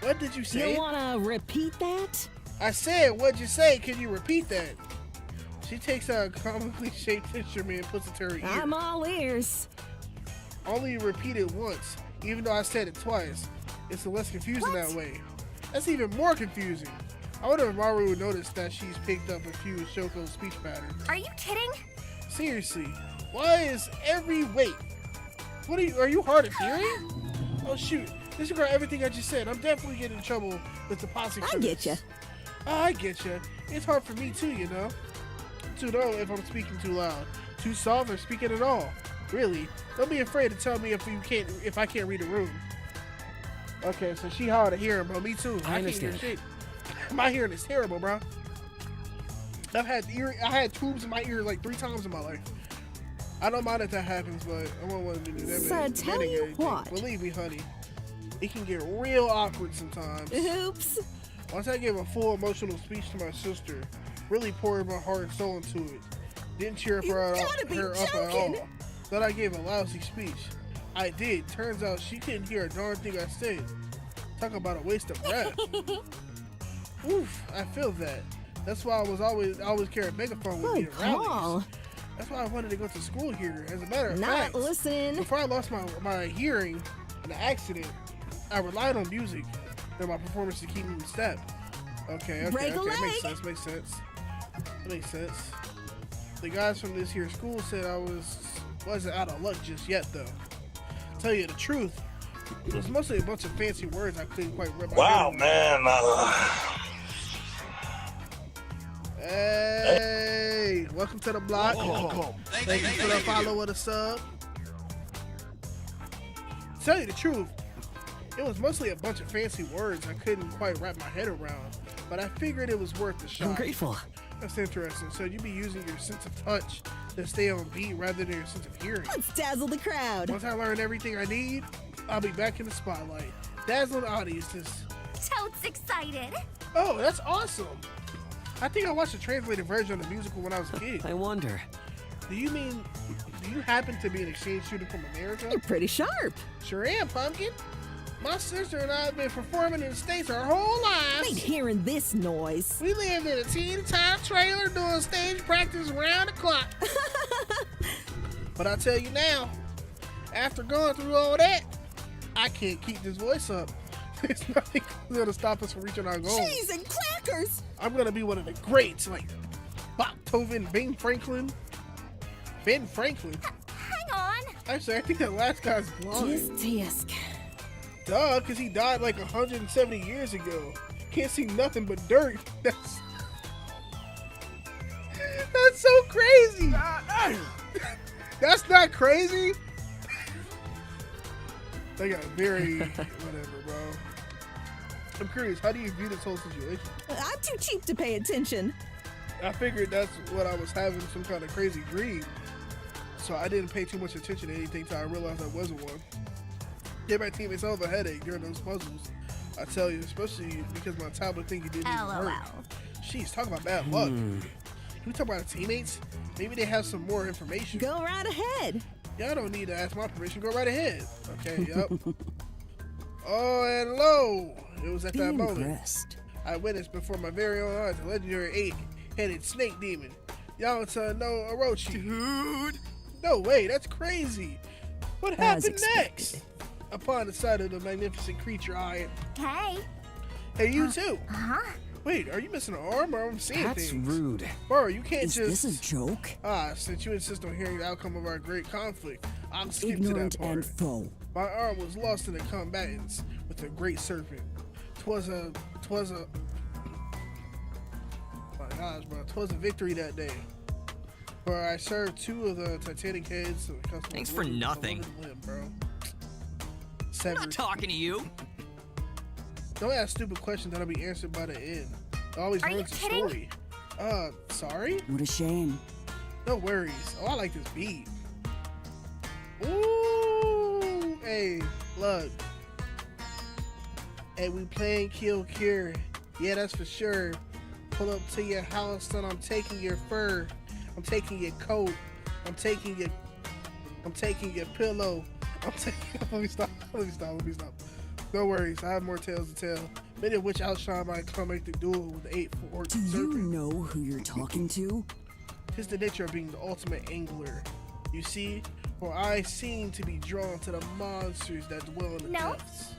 What did you say? You wanna repeat that? I said, what'd you say? Can you repeat that? She takes a comically shaped instrument and puts it to her ear. I'm all ears. Only repeat it once, even though I said it twice. It's less confusing that way. That's even more confusing. I wonder if Maru would notice that she's picked up a few Shoko's speech patterns. Are you kidding? Seriously, why is wait, are you hard of hearing? Oh shoot, disregard everything I just said. I'm definitely getting in trouble with the posse. I get ya. I get you. It's hard for me too, you know. To know if I'm speaking too loud, too soft, or speaking at all. Really, don't be afraid to tell me if I can't read a room. Okay, so she hard of hearing, bro. Me too. I can't hear understand. shit. My hearing is terrible, bro. I had tubes in my ear like 3 times in my life. I don't mind if that happens, but I won't want to do that. So tell you what. Believe me, honey, it can get real awkward sometimes. Oops. Once I gave a full emotional speech to my sister, really poured my heart and soul into it. Didn't cheer You her up gotta be at joking. all. Thought I gave a lousy speech. I did. Turns out she couldn't hear a darn thing I said. Talk about a waste of breath. Oof, I feel that. That's why I always carry a megaphone with me Good at rallies. call. That's why I wanted to go to school here. As a matter of Not fact, listening. before I lost my hearing in an accident, I relied on music and my performance to keep me in step. Okay, Break a Makes leg. sense, makes sense. That makes sense. The guys from this here school said I wasn't out of luck just yet, though. Tell you the truth, it was mostly a bunch of fancy words I couldn't quite remember. Wow, man. Hey, welcome to the block. Thank you for the follow and the sub. Tell you the truth, it was mostly a bunch of fancy words I couldn't quite wrap my head around, but I figured it was worth the shot. I'm grateful. That's interesting. So you be using your sense of touch to stay on beat rather than your sense of hearing. Let's dazzle the crowd. Once I learn everything I need, I'll be back in the spotlight, dazzling audiences. Totes excited. Oh, that's awesome. I think I watched the translated version of the musical when I was a kid. I wonder. Do you happen to be an exchange student from America? You're pretty sharp. Sure am, Pumpkin. My sister and I have been performing in the States our whole lives. Ain't hearing this noise. We lived in a teeny tiny trailer doing stage practice around the clock. But I tell you now, after going through all that, I can't keep this voice up. There's nothing going to stop us from reaching our goal. Cheese and crackers. I'm going to be one of the greats, like Beethoven, Ben Franklin. Ben Franklin? Hang on. Actually, I think that last guy's blind. Tisk. Duh, because he died like 170 years ago. Can't see nothing but dirt. That's so crazy. That's not crazy. They got very whatever, bro. I'm curious, how do you view this whole situation? I'm too cheap to pay attention. I figured that's what I was having, some kind of crazy dream. So I didn't pay too much attention to anything till I realized I wasn't one. Gave my teammates all of a headache during those puzzles. I tell you, especially because my tablet thinking didn't even work. Jeez, talk about bad luck. We talk about our teammates. Maybe they have some more information. Go right ahead. Y'all don't need to ask my permission. Go right ahead. Okay, yep. Oh, and lo, it was at that moment I witnessed before my very own eyes a legendary eight-headed snake demon. Yamata no Orochi. Dude! No way, that's crazy. What happened next? Upon the sight of the magnificent creature, Hey, you too. Wait, are you missing an arm or I'm seeing That's things? rude. Bro, you can't Is just... this a joke? Since you insist on hearing the outcome of our great conflict, I'm skipping to Ignorant that part. and foe. My arm was lost in the combatants with the great serpent. Twas a my gosh, bro, 'twas a victory that day. Where I served two of the Titanic heads. Thanks for nothing. Limb, bro. I'm not talking to you. Don't ask stupid questions that'll be answered by the end. It always ruins the story. Sorry? What a shame. No worries. Oh, I like this beat. Ooh, hey, look. Hey, we playing Kill Cure. Yeah, that's for sure. Pull up to your house and I'm taking your fur. I'm taking your coat. I'm taking your pillow. Let me stop. No worries, I have more tales to tell. Many of which outshine my climactic duel with the 8-4 Do you serpent. know who you're talking to? 'Tis the nature of being the ultimate angler. You see, for I seem to be drawn to the monsters that dwell in the depths.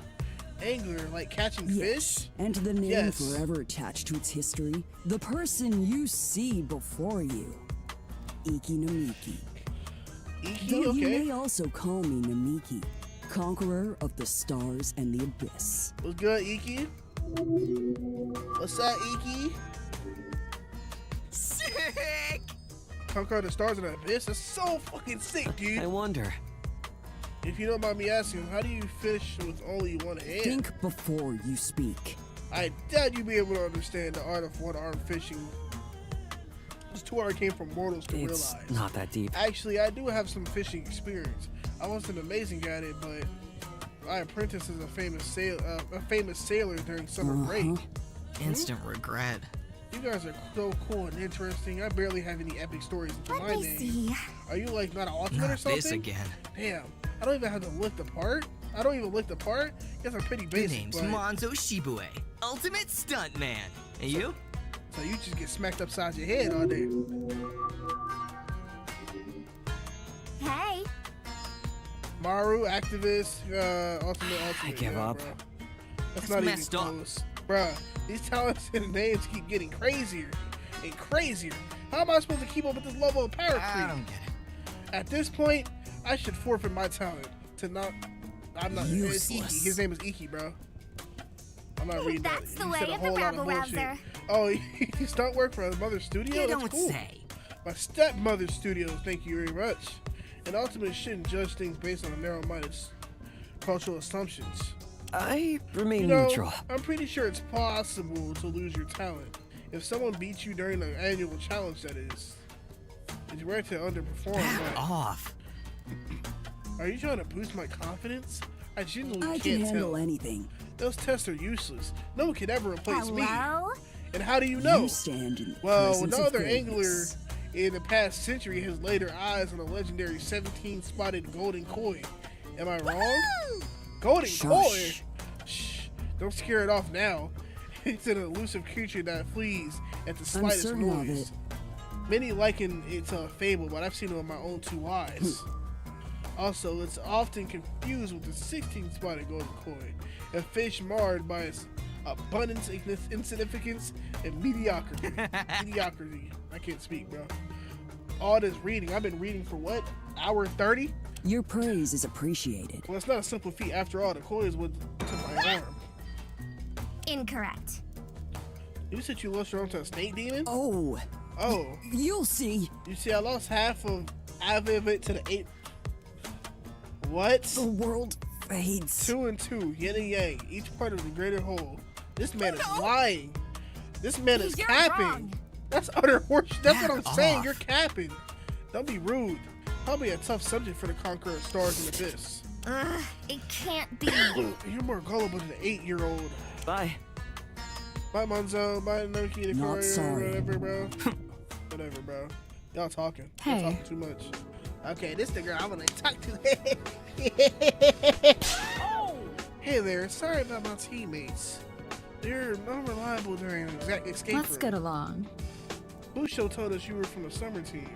Angler, like catching fish? And the name forever attached to its history. The person you see before you. Iki Namiki. Iki, Though okay. you may also call me Namiki, conqueror of the stars and the abyss. What's good, Iki? What's up, Iki? Sick! Conquer the stars and the abyss? That's so fucking sick, dude. I wonder. If you don't mind me asking, how do you fish with only one hand? Think before you speak. I doubt you'd be able to understand the art of one-arm fishing. It's too arcane for mortals to It's realize. not that deep. Actually, I do have some fishing experience. I wasn't amazing at it, but my apprentice is a famous sailor during summer break. Instant regret. You guys are so cool and interesting. I barely have any epic stories to my Let me name. see. Are you like not an ultimate or Not something? this again. Damn, I don't even have to lick the part. Guess I'm pretty The basic. name's but... Monzo Shibue, ultimate stuntman. And you? So you just get smacked upside your head all day. Maru, activist, ultimate. I give yeah, up. Bro. That's That's not even messed up. close. Bruh, these talents and names keep getting crazier and crazier. How am I supposed to keep up with this level of power I creep? don't get it. At this point, I should forfeit my talent to not. I'm not. It's Iki. Useless. His name is Iki, bro. I'm not reading That's that. the He said way a of the whole lot of rabble-rouser. bullshit. Oh, he stunt work for his mother's studio? You That's don't cool. say. My stepmother's studio, thank you very much. And ultimately shouldn't judge things based on narrow-minded cultural assumptions. I remain You know, neutral. I'm pretty sure it's possible to lose your talent. If someone beats you during an annual challenge, that is. It's rare to underperform. Back Right? off. Are you trying to boost my confidence? I genuinely I can't can handle tell. anything. Those tests are useless. No one can ever replace me. Hello? And how do you know? You stand in the Well, presence no of other angler greatness. in the past century has laid her eyes on a legendary 17-spotted golden koi. Am I wrong? Golden koi? Shush. Shh. Don't scare it off now. It's an elusive creature that flees at the I'm slightest certain of noise. it. Many liken it to a fable, but I've seen it with my own two eyes. Also, it's often confused with the 16-spotted golden koi, a fish marred by its abundance, insignificance, and mediocrity. Mediocrity. I can't speak, bro. All this reading. I've been reading for what? Hour 30? Your praise is appreciated. Well, it's not a simple feat. After all, the koi is what took my arm. Incorrect. You said you lost your arm to a snake demon? Oh, Oh. you'll see. You see, I lost half of it to the 8. What? The world fades. 2 and 2, yin and yang, each part of the greater whole. This man is lying. This man is You're capping. wrong. That's utter horseshit. That's what I'm Back saying. off. You're capping. Don't be rude. Probably a tough subject for the conqueror of stars and abyss. Ugh, it can't be. You're more gullible than an 8-year-old. Bye. Bye, Monzo. Bye, Noki. Not sorry. Whatever, bro. Whatever, bro. Y'all talking. Y'all Hey. talking too much. Okay, this the girl I want to talk to. Hey there. Sorry about my teammates. They're unreliable during an exact escape Let's room. get along. Busho told us you were from the summer team.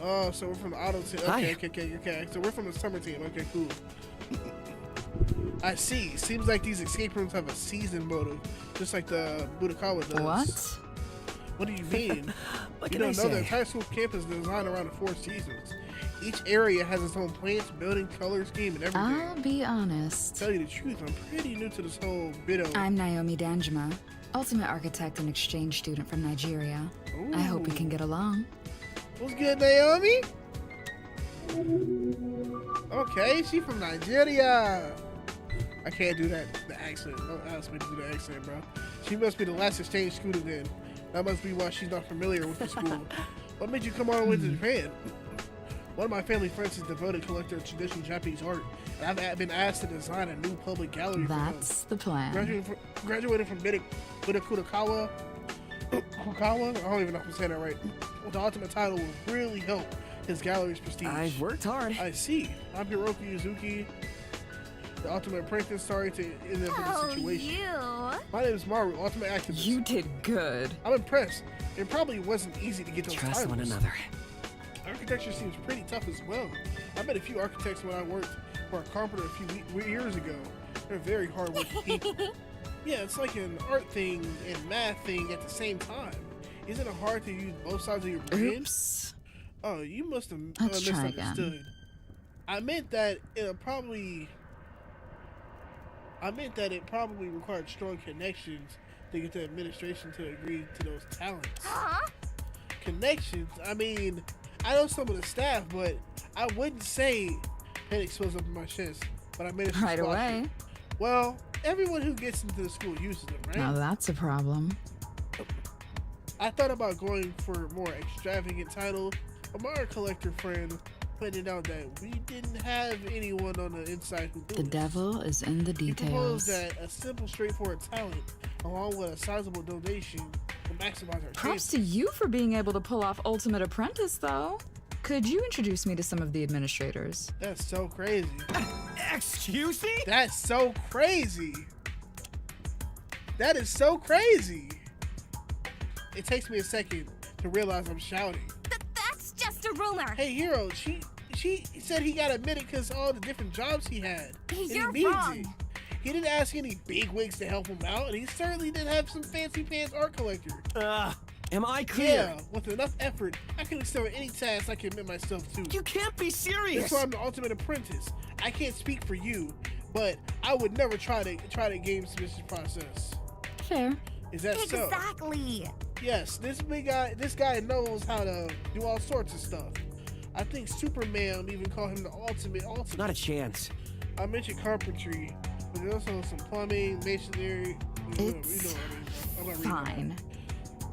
Oh, so we're from the auto team. Hi. Okay. So we're from the summer team. Okay, cool. I see. Seems like these escape rooms have a season motive, just like the Budakawa does. What? What do you mean? What You can I don't know the say? entire school campus is designed around the 4 seasons. Each area has its own plants, building, color scheme, and everything. I'll be honest. Tell you the truth, I'm pretty new to this whole bit of. I'm Naomi Danjuma, ultimate architect and exchange student from Nigeria. I hope we can get along. What's good, Naomi? Okay, she from Nigeria. I can't do that. The accent. Don't ask me to do the accent, bro. She must be the last exchange student then. That must be why she's not familiar with the school. What made you come all the way to Japan? One of my family friends is a devoted collector of traditional Japanese art, and I've been asked to design a new public gallery for them. That's the plan. Graduated from Budakawa. Kukawa? I don't even know if I'm saying that right. The ultimate title will really help his gallery's prestige. I've worked hard. I see. I'm Hiroki Yuzuki, the ultimate apprentice. Sorry to end up in Oh, this situation. you. My name is Maru, ultimate activist. You did good. I'm impressed. It probably wasn't easy to get those Trust titles. one another. Architecture seems pretty tough as well. I met a few architects when I worked for a carpenter a few years ago. They're very hard-working people. Yeah, it's like an art thing and math thing at the same time. Isn't it hard to use both sides of your brain? Oops. Oh, you must have Let's try again. misunderstood. I meant that it probably required strong connections to get the administration to agree to those talents. Huh? Connections? I mean, I know some of the staff, but I wouldn't say panic swells up in my chest, but I managed to Right squash away. it. Well, everyone who gets into the school uses them, right? Now that's a problem. I thought about going for a more extravagant title, but my art collector friend pointed out that we didn't have anyone on the inside who knew The us. devil is in the He proposed details. that a simple, straightforward talent, along with a sizable donation, will maximize our Props chances. to you for being able to pull off Ultimate Apprentice, though. Could you introduce me to some of the administrators? That's so crazy. Excuse me? That's so crazy. That is so crazy. It takes me a second to realize I'm shouting. That's just a rumor. Hey, Hero, she he said he got admitted because all the different jobs he had. You're he needs wrong. it. He didn't ask any bigwigs to help him out, and he certainly didn't have some fancy pants art collector. Am I clear? Yeah, with enough effort, I can excel at any task I can admit myself to. You can't be serious. That's why I'm the ultimate apprentice. I can't speak for you, but I would never try to game submission process. Fair. Is that so? Exactly. Yes, this guy knows how to do all sorts of stuff. I think Superman would even call him the ultimate. Not a chance. I mentioned carpentry, but there's also some plumbing, masonry. It's I'm not reading fine. that.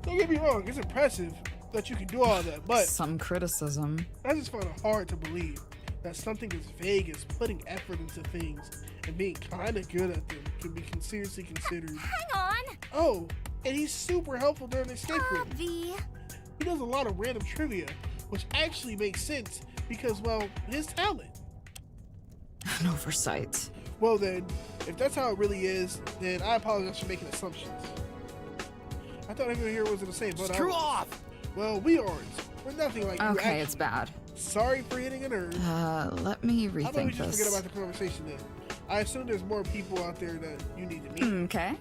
Don't get me wrong, it's impressive that you can do all that, but Some criticism. I just find it hard to believe that something as vague as putting effort into things and being kind of good at them can be seriously considered. Hang on. Oh, and he's super helpful during the escape room. Avi. He does a lot of random trivia, which actually makes sense because, well, his talent. An oversight. Well then, if that's how it really is, then I apologize for making assumptions. I thought everyone here was in the same boat. Screw off! Well, we aren't. We're nothing like you. Okay, actually. it's bad. Sorry for hitting a nerve. Let me How about we rethink just this. forget about the conversation then? I assume there's more people out there that you need to meet. Okay.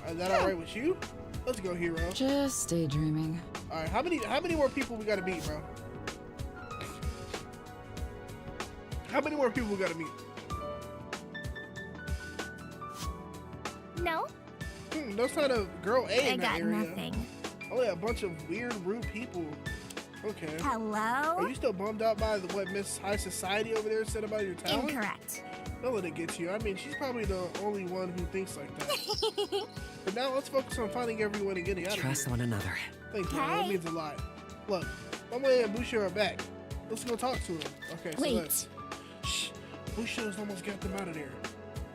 Is that alright with you? Let's go, hero. Just daydreaming. Alright, how many more people we gotta meet, bro? How many more people we gotta meet? No, No sign of girl A I in that got area. nothing. Only a bunch of weird, rude people. Okay. Hello? Are you still bummed out by what Miss High Society over there said about your talent? Incorrect. Don't let it get to you. I mean, she's probably the only one who thinks like that. But now let's focus on finding everyone and getting out of here. Trust one another. Thank you. That Okay. means a lot. Look, I'm gonna have Boucher back. Let's go talk to him. Okay, so Wait. let's. Shh. Boucher's almost got them out of there.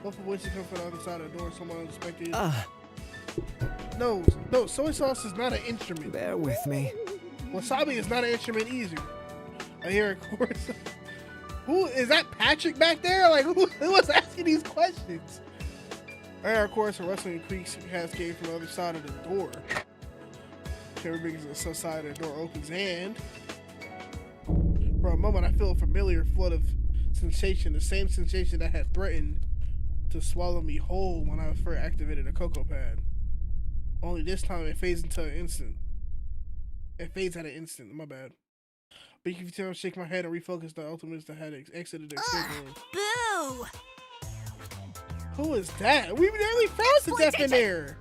Both of which come from the other side of the door. Someone unexpected. No, soy sauce is not an instrument. Bear with me. Wasabi is not an instrument either. I hear, of course. Who is that? Patrick back there? Like, who was asking these questions? I hear, of course, a rustling creaks cascade from the other side of the door. Carrie brings the south side of the door opens, and for a moment, I feel a familiar flood of sensation, the same sensation that had threatened to swallow me whole when I first activated the cocoa pad. Only this time, it fades into an instant. It fades at an instant. My bad. But you can tell I shake my head and refocus the ultimates that had exited the escape room. Boo! Who is that? We nearly froze to death in there.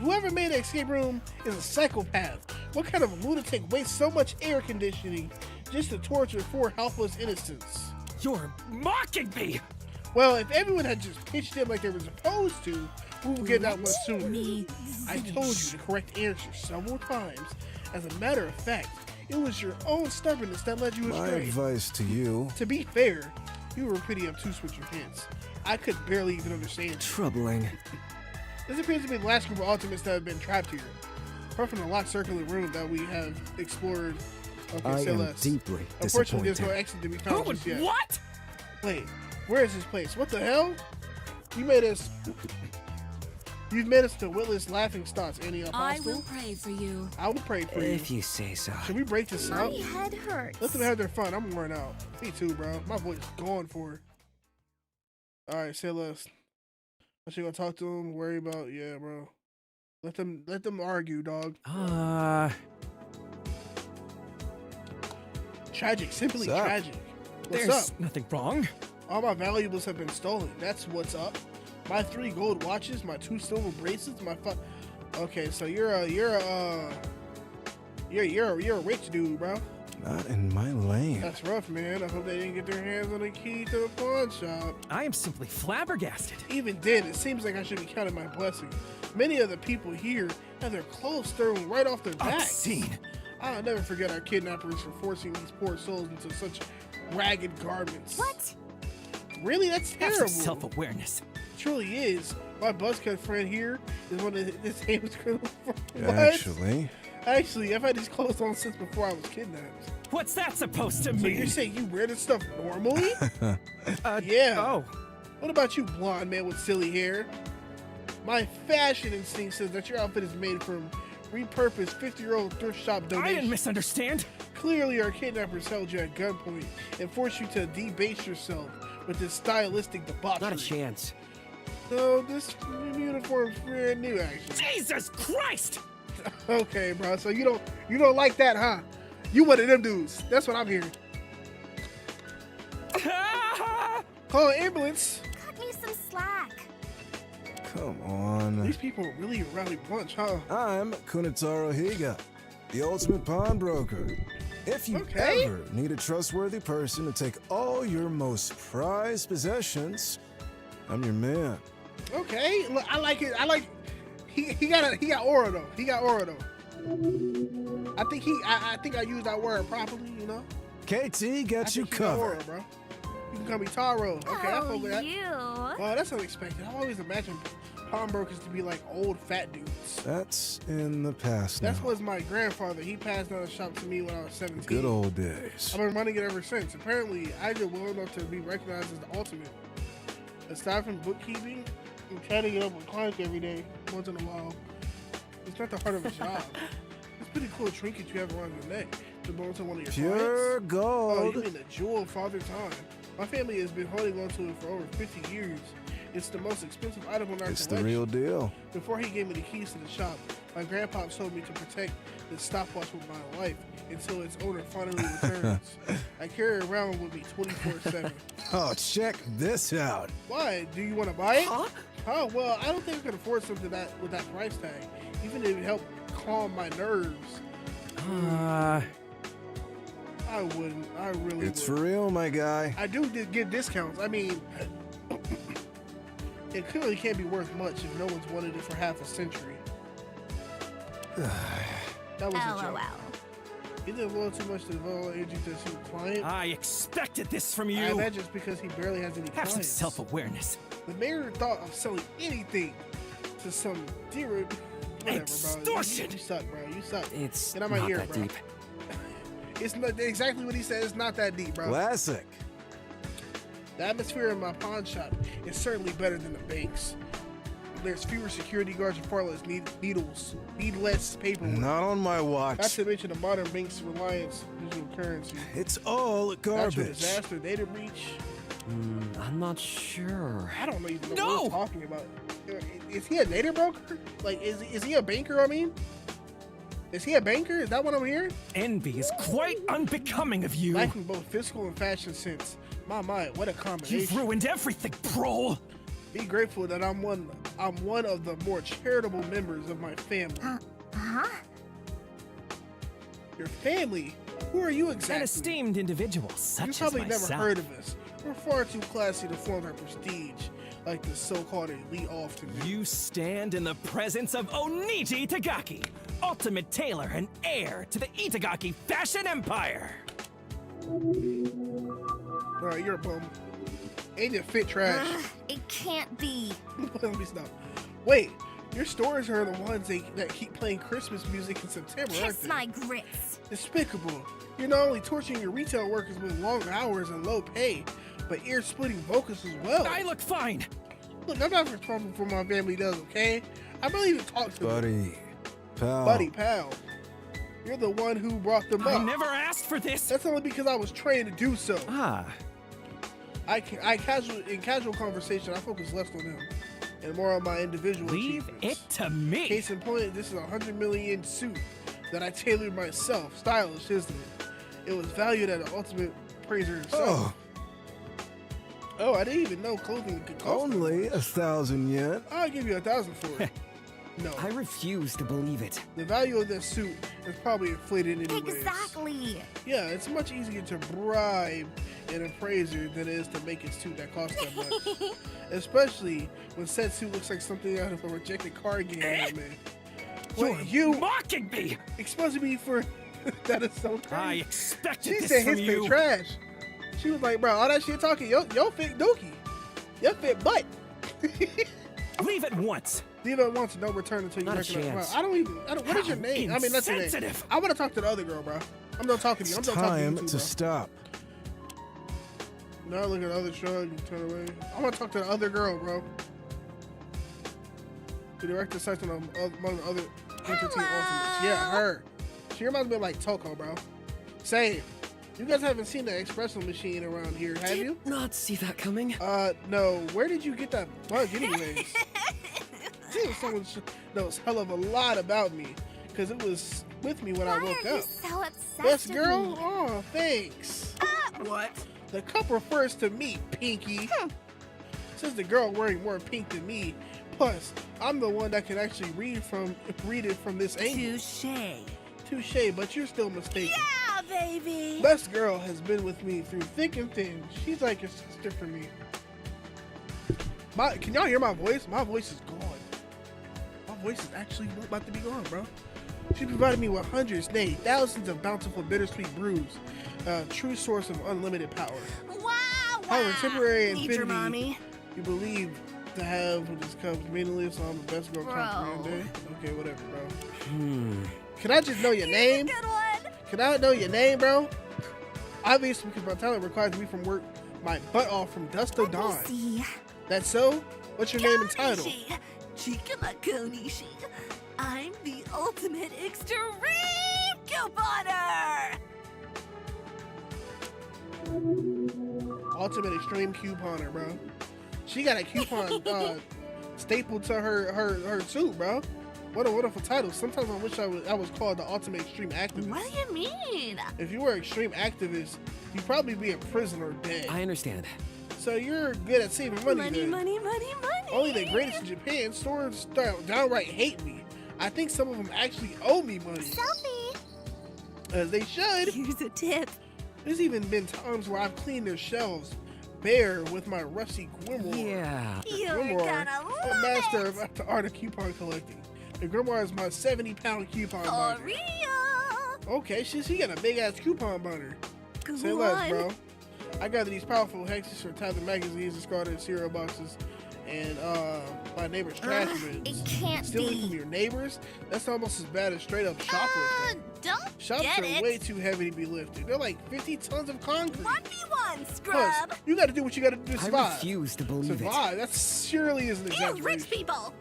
Whoever made the escape room is a psychopath. What kind of lunatic wastes so much air conditioning just to torture four helpless innocents? You're mocking me! Well, if everyone had just pitched in like they were supposed to, we would get that much sooner. I told you the correct answer several times. As a matter of fact, it was your own stubbornness that led you My astray. advice to you. To be fair, you were pretty obtuse with your hints. I could barely even understand you. Troubling. This appears to be the last group of ultimates that have been trapped here. Apart from the locked circular room that we have explored. Okay, I say am less. deeply Unfortunately, there's no disappointed. exit to be Who found would just yet. what? Wait, where is this place? What the hell? You made us. You've made us to witless laughing stocks, Annie I Apostle. will pray for you. I will pray for you. If you say so. Should we break this up? My head hurts. Let them have their fun. I'm worn out. Me too, bro. My voice is going for it. All right, say less. I should go talk to them. Worry about, yeah, bro. Let them argue, dog. Tragic, simply What's up? tragic. What's There's up? nothing wrong. All my valuables have been stolen. That's what's up. My 3 gold watches, my 2 silver bracelets, my Okay, so you're a rich dude, bro. Not in my lane. That's rough, man. I hope they didn't get their hands on the key to the pawn shop. I am simply flabbergasted. Even then, it seems like I should be counting my blessings. Many of the people here have their clothes thrown right off their backs. Obscene. I'll never forget our kidnappers for forcing these poor souls into such ragged garments. What? Really? That's Have terrible. some self-awareness. It truly is. My buzzcut friend here is one of the famous criminals. Actually, I've had these clothes on since before I was kidnapped. What's that supposed to So mean? you're saying you wear this stuff normally? Yeah. Oh. What about you, blonde man with silly hair? My fashion instinct says that your outfit is made from repurposed 50-year-old thrift shop donation. I didn't misunderstand. Clearly, our kidnappers held you at gunpoint and forced you to debase yourself with this stylistic debauchery. Not a chance. So this uniform's brand new, actually. Jesus Christ! Okay, bro. So you don't like that, huh? You one of them dudes. That's what I'm hearing. Call an ambulance. Cut me some slack. Come on. These people are really a rowdy bunch, huh? I'm Kunitaro Higa, the ultimate pawnbroker. If you ever need a trustworthy person to take all your most prized possessions, I'm your man. Okay, look, I like it. He got aura though. He got aura though. I think I used that word properly. You know. KT got you covered. Aura, bro. You can call me Taro. Okay, I fuck with that. You. Oh, that's unexpected. I always imagined pawnbrokers to be like old fat dudes. That's in the past now. That was my grandfather. He passed down the shop to me when I was 17. Good old days. I've been running it ever since. Apparently, I did well enough to be recognized as the ultimate. Aside from bookkeeping and chatting it up with clients every day, once in a while, it's not the heart of a job. It's pretty cool trinket you have around your neck to belong to one of your Pure clients. gold. Oh, you mean the jewel of father time. My family has been holding on to it for over 50 years. It's the most expensive item in our It's collection. the real deal. Before he gave me the keys to the shop, my grandpa told me to protect the stopwatch with my life until its owner finally returns. I carry it around with me 24/7. Oh, check this out. Why? Do you want to buy it? Huh? Oh, well, I don't think I could afford something with that price tag, even if it helped calm my nerves. I wouldn't. I really It's wouldn't. for real, my guy. I do get discounts. I mean, it clearly can't be worth much if no one's wanted it for half a century. That was a joke. LOL. He did a little too much to develop energy to suit a client. I expected this from you. I imagine it's because he barely has any Have some clients. self-awareness. The mayor thought of selling anything to some dealer. Whatever, Extortion! Bro. You suck, bro. You suck. It's Get out my not ear, that bro. deep. It's not exactly what he said. It's not that deep, bro. Classic. The atmosphere in my pawn shop is certainly better than the bank's. There's fewer security guards and far less needless paperwork. Not on my watch. Not to mention the modern bank's reliance on digital currency. It's all Natural garbage. disaster, data breach. I'm not sure. I don't even know what he's talking about. Is he a data broker? Like, is he a banker? I mean, is he a banker? Is that what I'm hearing? Envy is quite unbecoming of you. Lacking both physical and fashion sense. My, what a combination. You've ruined everything, Prol. Be grateful that I'm one of the more charitable members of my family. Huh? Your family? Who are you exactly? An esteemed individual such You as probably myself. never heard of us. We're far too classy to flaunt our prestige, like the so-called elite often do. You stand in the presence of Oniji Itagaki, ultimate tailor and heir to the Itagaki fashion empire. Alright, you're a bum. And you fit trash. It can't be. Let me stop. Wait, your stores are the ones that keep playing Christmas music in September, aren't Kiss they? my grits. Despicable. You're not only torturing your retail workers with long hours and low pay, but ear-splitting vocals as well. I look fine. Look, I'm not responsible for what my family does, okay? I don't even talk to them. Buddy. Pal. Buddy, pal. You're the one who brought them I up. never asked for this. That's only because I was trained to do so. In casual conversation, I focus less on them and more on my individual Leave achievements. it to me. Case in point, this is a 100 million suit that I tailored myself. Stylish, isn't it? It was valued at an ultimate praiser himself. Oh, I didn't even know clothing could cost Only 1,000 yen. I'll give you 1,000 for it. No. I refuse to believe it. The value of this suit is probably inflated anyways. Exactly. Yeah, it's much easier to bribe an appraiser than it is to make a suit that costs that much. Especially when said suit looks like something out of a rejected card game anime. You're mocking me! Exposing me for that is so crazy. I expected She this said from his you. fit trash. She was like, bro, all that shit talking, yo fit dookie. Yo fit butt. Leave at once. Leave it once and don't return until you Not a recognize. chance. What is your name? I mean, that's your name. Insensitive. I want to talk to the other girl, bro. I'm not talking to you. I'm not talking to you Time too, to bro. stop. Now look at the other shrug and turn away. I want to talk to the other girl, bro. The director cites among the other. Entity Ultimates. Yeah, her. She reminds me of like Toko, bro. Same. You guys haven't seen the espresso machine around here, have you? Not see that coming. No. Where did you get that bug, anyways? Someone knows hell of a lot about me, because it was with me when I woke Why are you up. so obsessed Best with girl? me? Oh, thanks. What? The cup refers to me, Pinky. Since the girl wearing more pink than me, plus I'm the one that can actually read it from this angle. Touche, but you're still mistaken. Yeah, baby. Best girl has been with me through thick and thin. She's like a sister for me. Can y'all hear my voice? My voice is gone. My voice is actually about to be gone, bro. She provided me with hundreds, nay, thousands of bountiful bittersweet brews. True source of unlimited power. Wow. However, temporary Need your infinity mommy. you believe to have when this comes meaningless, so I'm the best girl comprehend. Okay, whatever, bro. Can I just know your name? Good one. Can I know your name, bro? Obviously, because my talent requires me from work my butt off from dusk to dawn. See. That's so? What's your name and title? Chikamakonishi. I'm the ultimate extreme couponer. Ultimate extreme couponer, bro. She got a coupon stapled to her suit, bro. What a wonderful title. Sometimes I wish I was called the ultimate extreme activist. What do you mean? If you were an extreme activist, you'd probably be in prison or dead. I understand. So you're good at saving money, Money, then. money, money, money. Only the greatest in Japan. Stores downright hate me. I think some of them actually owe me money. Selfie. As they should. Here's a tip. There's even been times where I've cleaned their shelves bare with my rusty grimoire. Yeah. You're Grimoire. gonna I'm love a master it. of the art of coupon collecting. The grimoire is my 70-pound coupon For binder. real. Okay, she got a big ass coupon binder. Go Say on. less, bro. I gather these powerful hexes for Tyler magazines, discarded cereal boxes, and my neighbor's trash bins. It can't Stealing from be. your neighbors? That's almost as bad as straight up shoplifting. Don't Shops get are it. way too heavy to be lifted. They're like 50 tons of concrete. 1v1, Plus, scrub. you gotta do what you gotta do to I survive. refuse to believe it. Survive? That surely is an You exaggeration. rich people.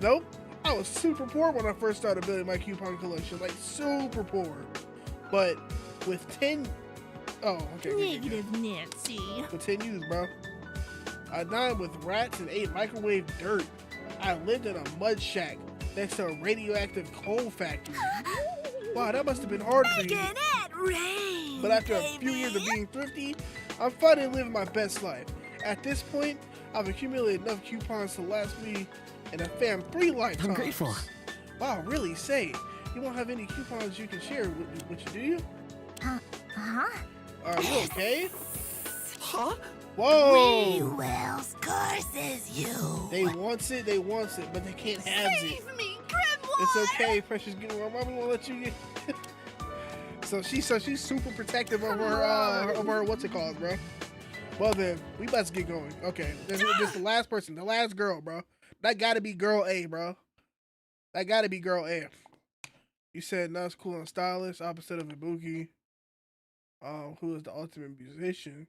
Nope. I was super poor when I first started building my coupon collection. Like, super poor. But with 10... Oh, okay. Negative Nancy. With 10 U's, bro. I dined with rats and ate microwave dirt. I lived in a mud shack next to a radioactive coal factory. Wow, that must have been hard for you. Making it rain, But after a few years of being thrifty, I'm finally living my best life. At this point, I've accumulated enough coupons to last me and a fam 3 lifetimes. I'm grateful. Wow, really? Say, you won't have any coupons you can share with you, do you? Huh? Are you okay? Huh? Whoa! Wells curses you. They wants it, but they can't have it. Save me, Grimoire. It's okay, precious girl. Mommy won't let you get. So she's super protective of her what's it called, bro? Well then, we about to get going. Okay, this is the last person, the last girl, bro. That gotta be girl A, bro. That gotta be girl A. You said not cool and stylish, opposite of Ibuki. Who is the ultimate musician?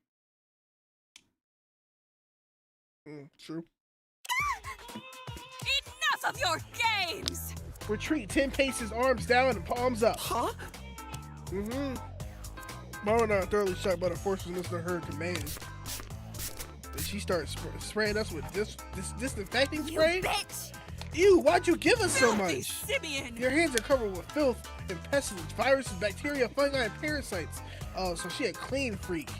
True. Enough of your games. Retreat 10 paces, arms down and palms up. Huh? Mona thoroughly shocked by the forcefulness of her command. And she starts spraying us with this disinfecting spray? You bitch. Ew, why'd you give us so Filthy much? Simeon. Your hands are covered with filth and pestilence, viruses, bacteria, fungi, and parasites. Oh, so she a clean freak.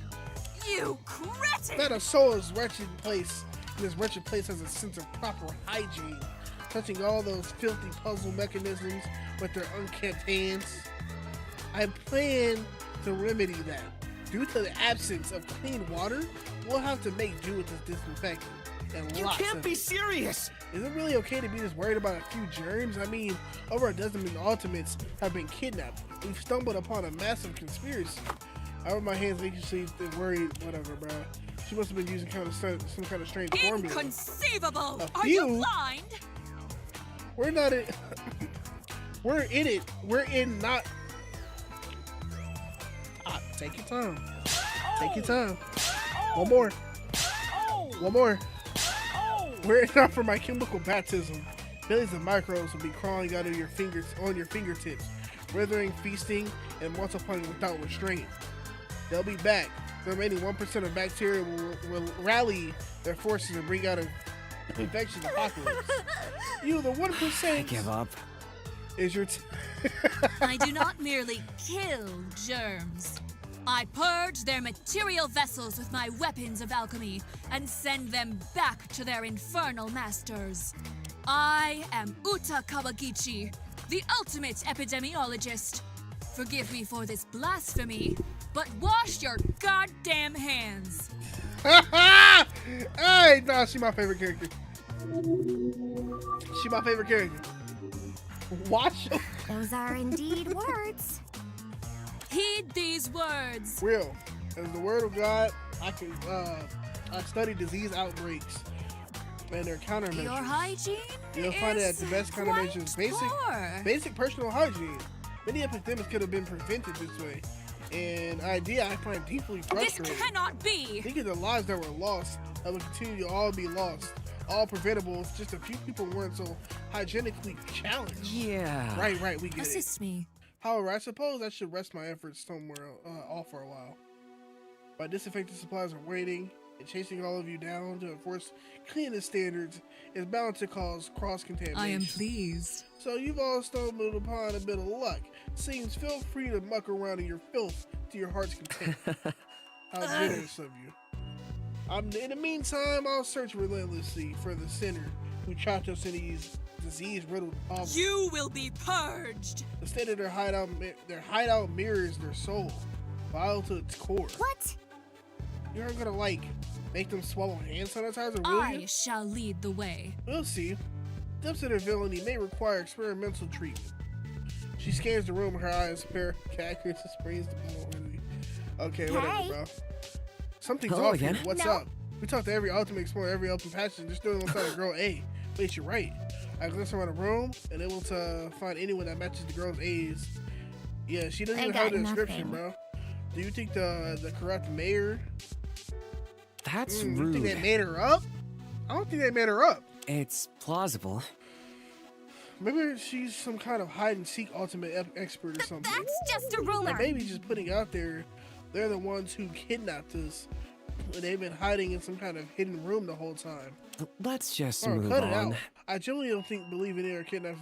You cretin. Not a soul is wretched place. This wretched place has a sense of proper hygiene, touching all those filthy puzzle mechanisms with their unkept hands. I plan to remedy that. Due to the absence of clean water, we'll have to make do with this disinfectant. And You lots can't of be it. serious. Is it really okay to be just worried about a few germs? I mean, over a dozen ultimates have been kidnapped. We've stumbled upon a massive conspiracy. I rub my hands anxiously, worried, whatever, bro. She must have been using some kind of strange formula. Inconceivable. A Are you few? blind? We're not in. We're in it. We're in not. Take your time. Take your time. One more. One more. We're in not for my chemical baptism. Billions of microbes will be crawling out of your fingers on your fingertips, withering, feasting, and multiplying without restraint. They'll be back. The remaining 1% of bacteria will rally their forces and bring out an infection apocalypse. You, the 1%. I give up. Is your I do not merely kill germs. I purge their material vessels with my weapons of alchemy and send them back to their infernal masters. I am Uta Kawagichi, the ultimate epidemiologist. Forgive me for this blasphemy, but wash your goddamn hands. Hey, nah, she my favorite character. She my favorite character. Watch. Those are indeed words. Heed these words. Real. As the word of God, I study disease outbreaks and their countermeasures. Your hygiene. You'll find it at the best countermeasures. Basic personal hygiene. Many epidemics could have been prevented this way. An idea I find deeply frustrating. This cannot be. Think of the lives that were lost, that will continue to all be lost. All preventable if just a few people weren't so hygienically challenged. Yeah. Right, we get it. Assist me. However, I suppose I should rest my efforts somewhere off for a while. My disinfectant supplies are waiting, and chasing all of you down to enforce cleanliness standards is bound to cause cross-contamination. I am pleased. So you've all stumbled upon a bit of luck. Seems feel free to muck around in your filth to your heart's content. How generous of you. In the meantime, I'll search relentlessly for the sinner who trapped us in these disease-riddled hovels. You will be purged. The state of their hideout mirrors their soul, vile to its core. What? You aren't gonna make them swallow hand sanitizer, will you? I shall lead the way. We'll see. Depths of their villainy may require experimental treatment. She scans the room, her eyes pair accuracy sprays the ball. Okay, whatever, bro. Something's Hello off again. here. What's up? We talked to every ultimate explorer, every open passage. They're still inside a girl A. Wait, you're right. I glance around the room and able to find anyone that matches the girl's A's. Yeah, she doesn't even have the description, bro. Do you think the corrupt mayor? That's You rude. think they made her up? I don't think they made her up. It's plausible. Maybe she's some kind of hide-and-seek ultimate expert or something. That's just a rumor. Or maybe just putting out there, they're the ones who kidnapped us. And they've been hiding in some kind of hidden room the whole time. Let's just Or move cut it on. out. I genuinely don't believe in it or kidnapping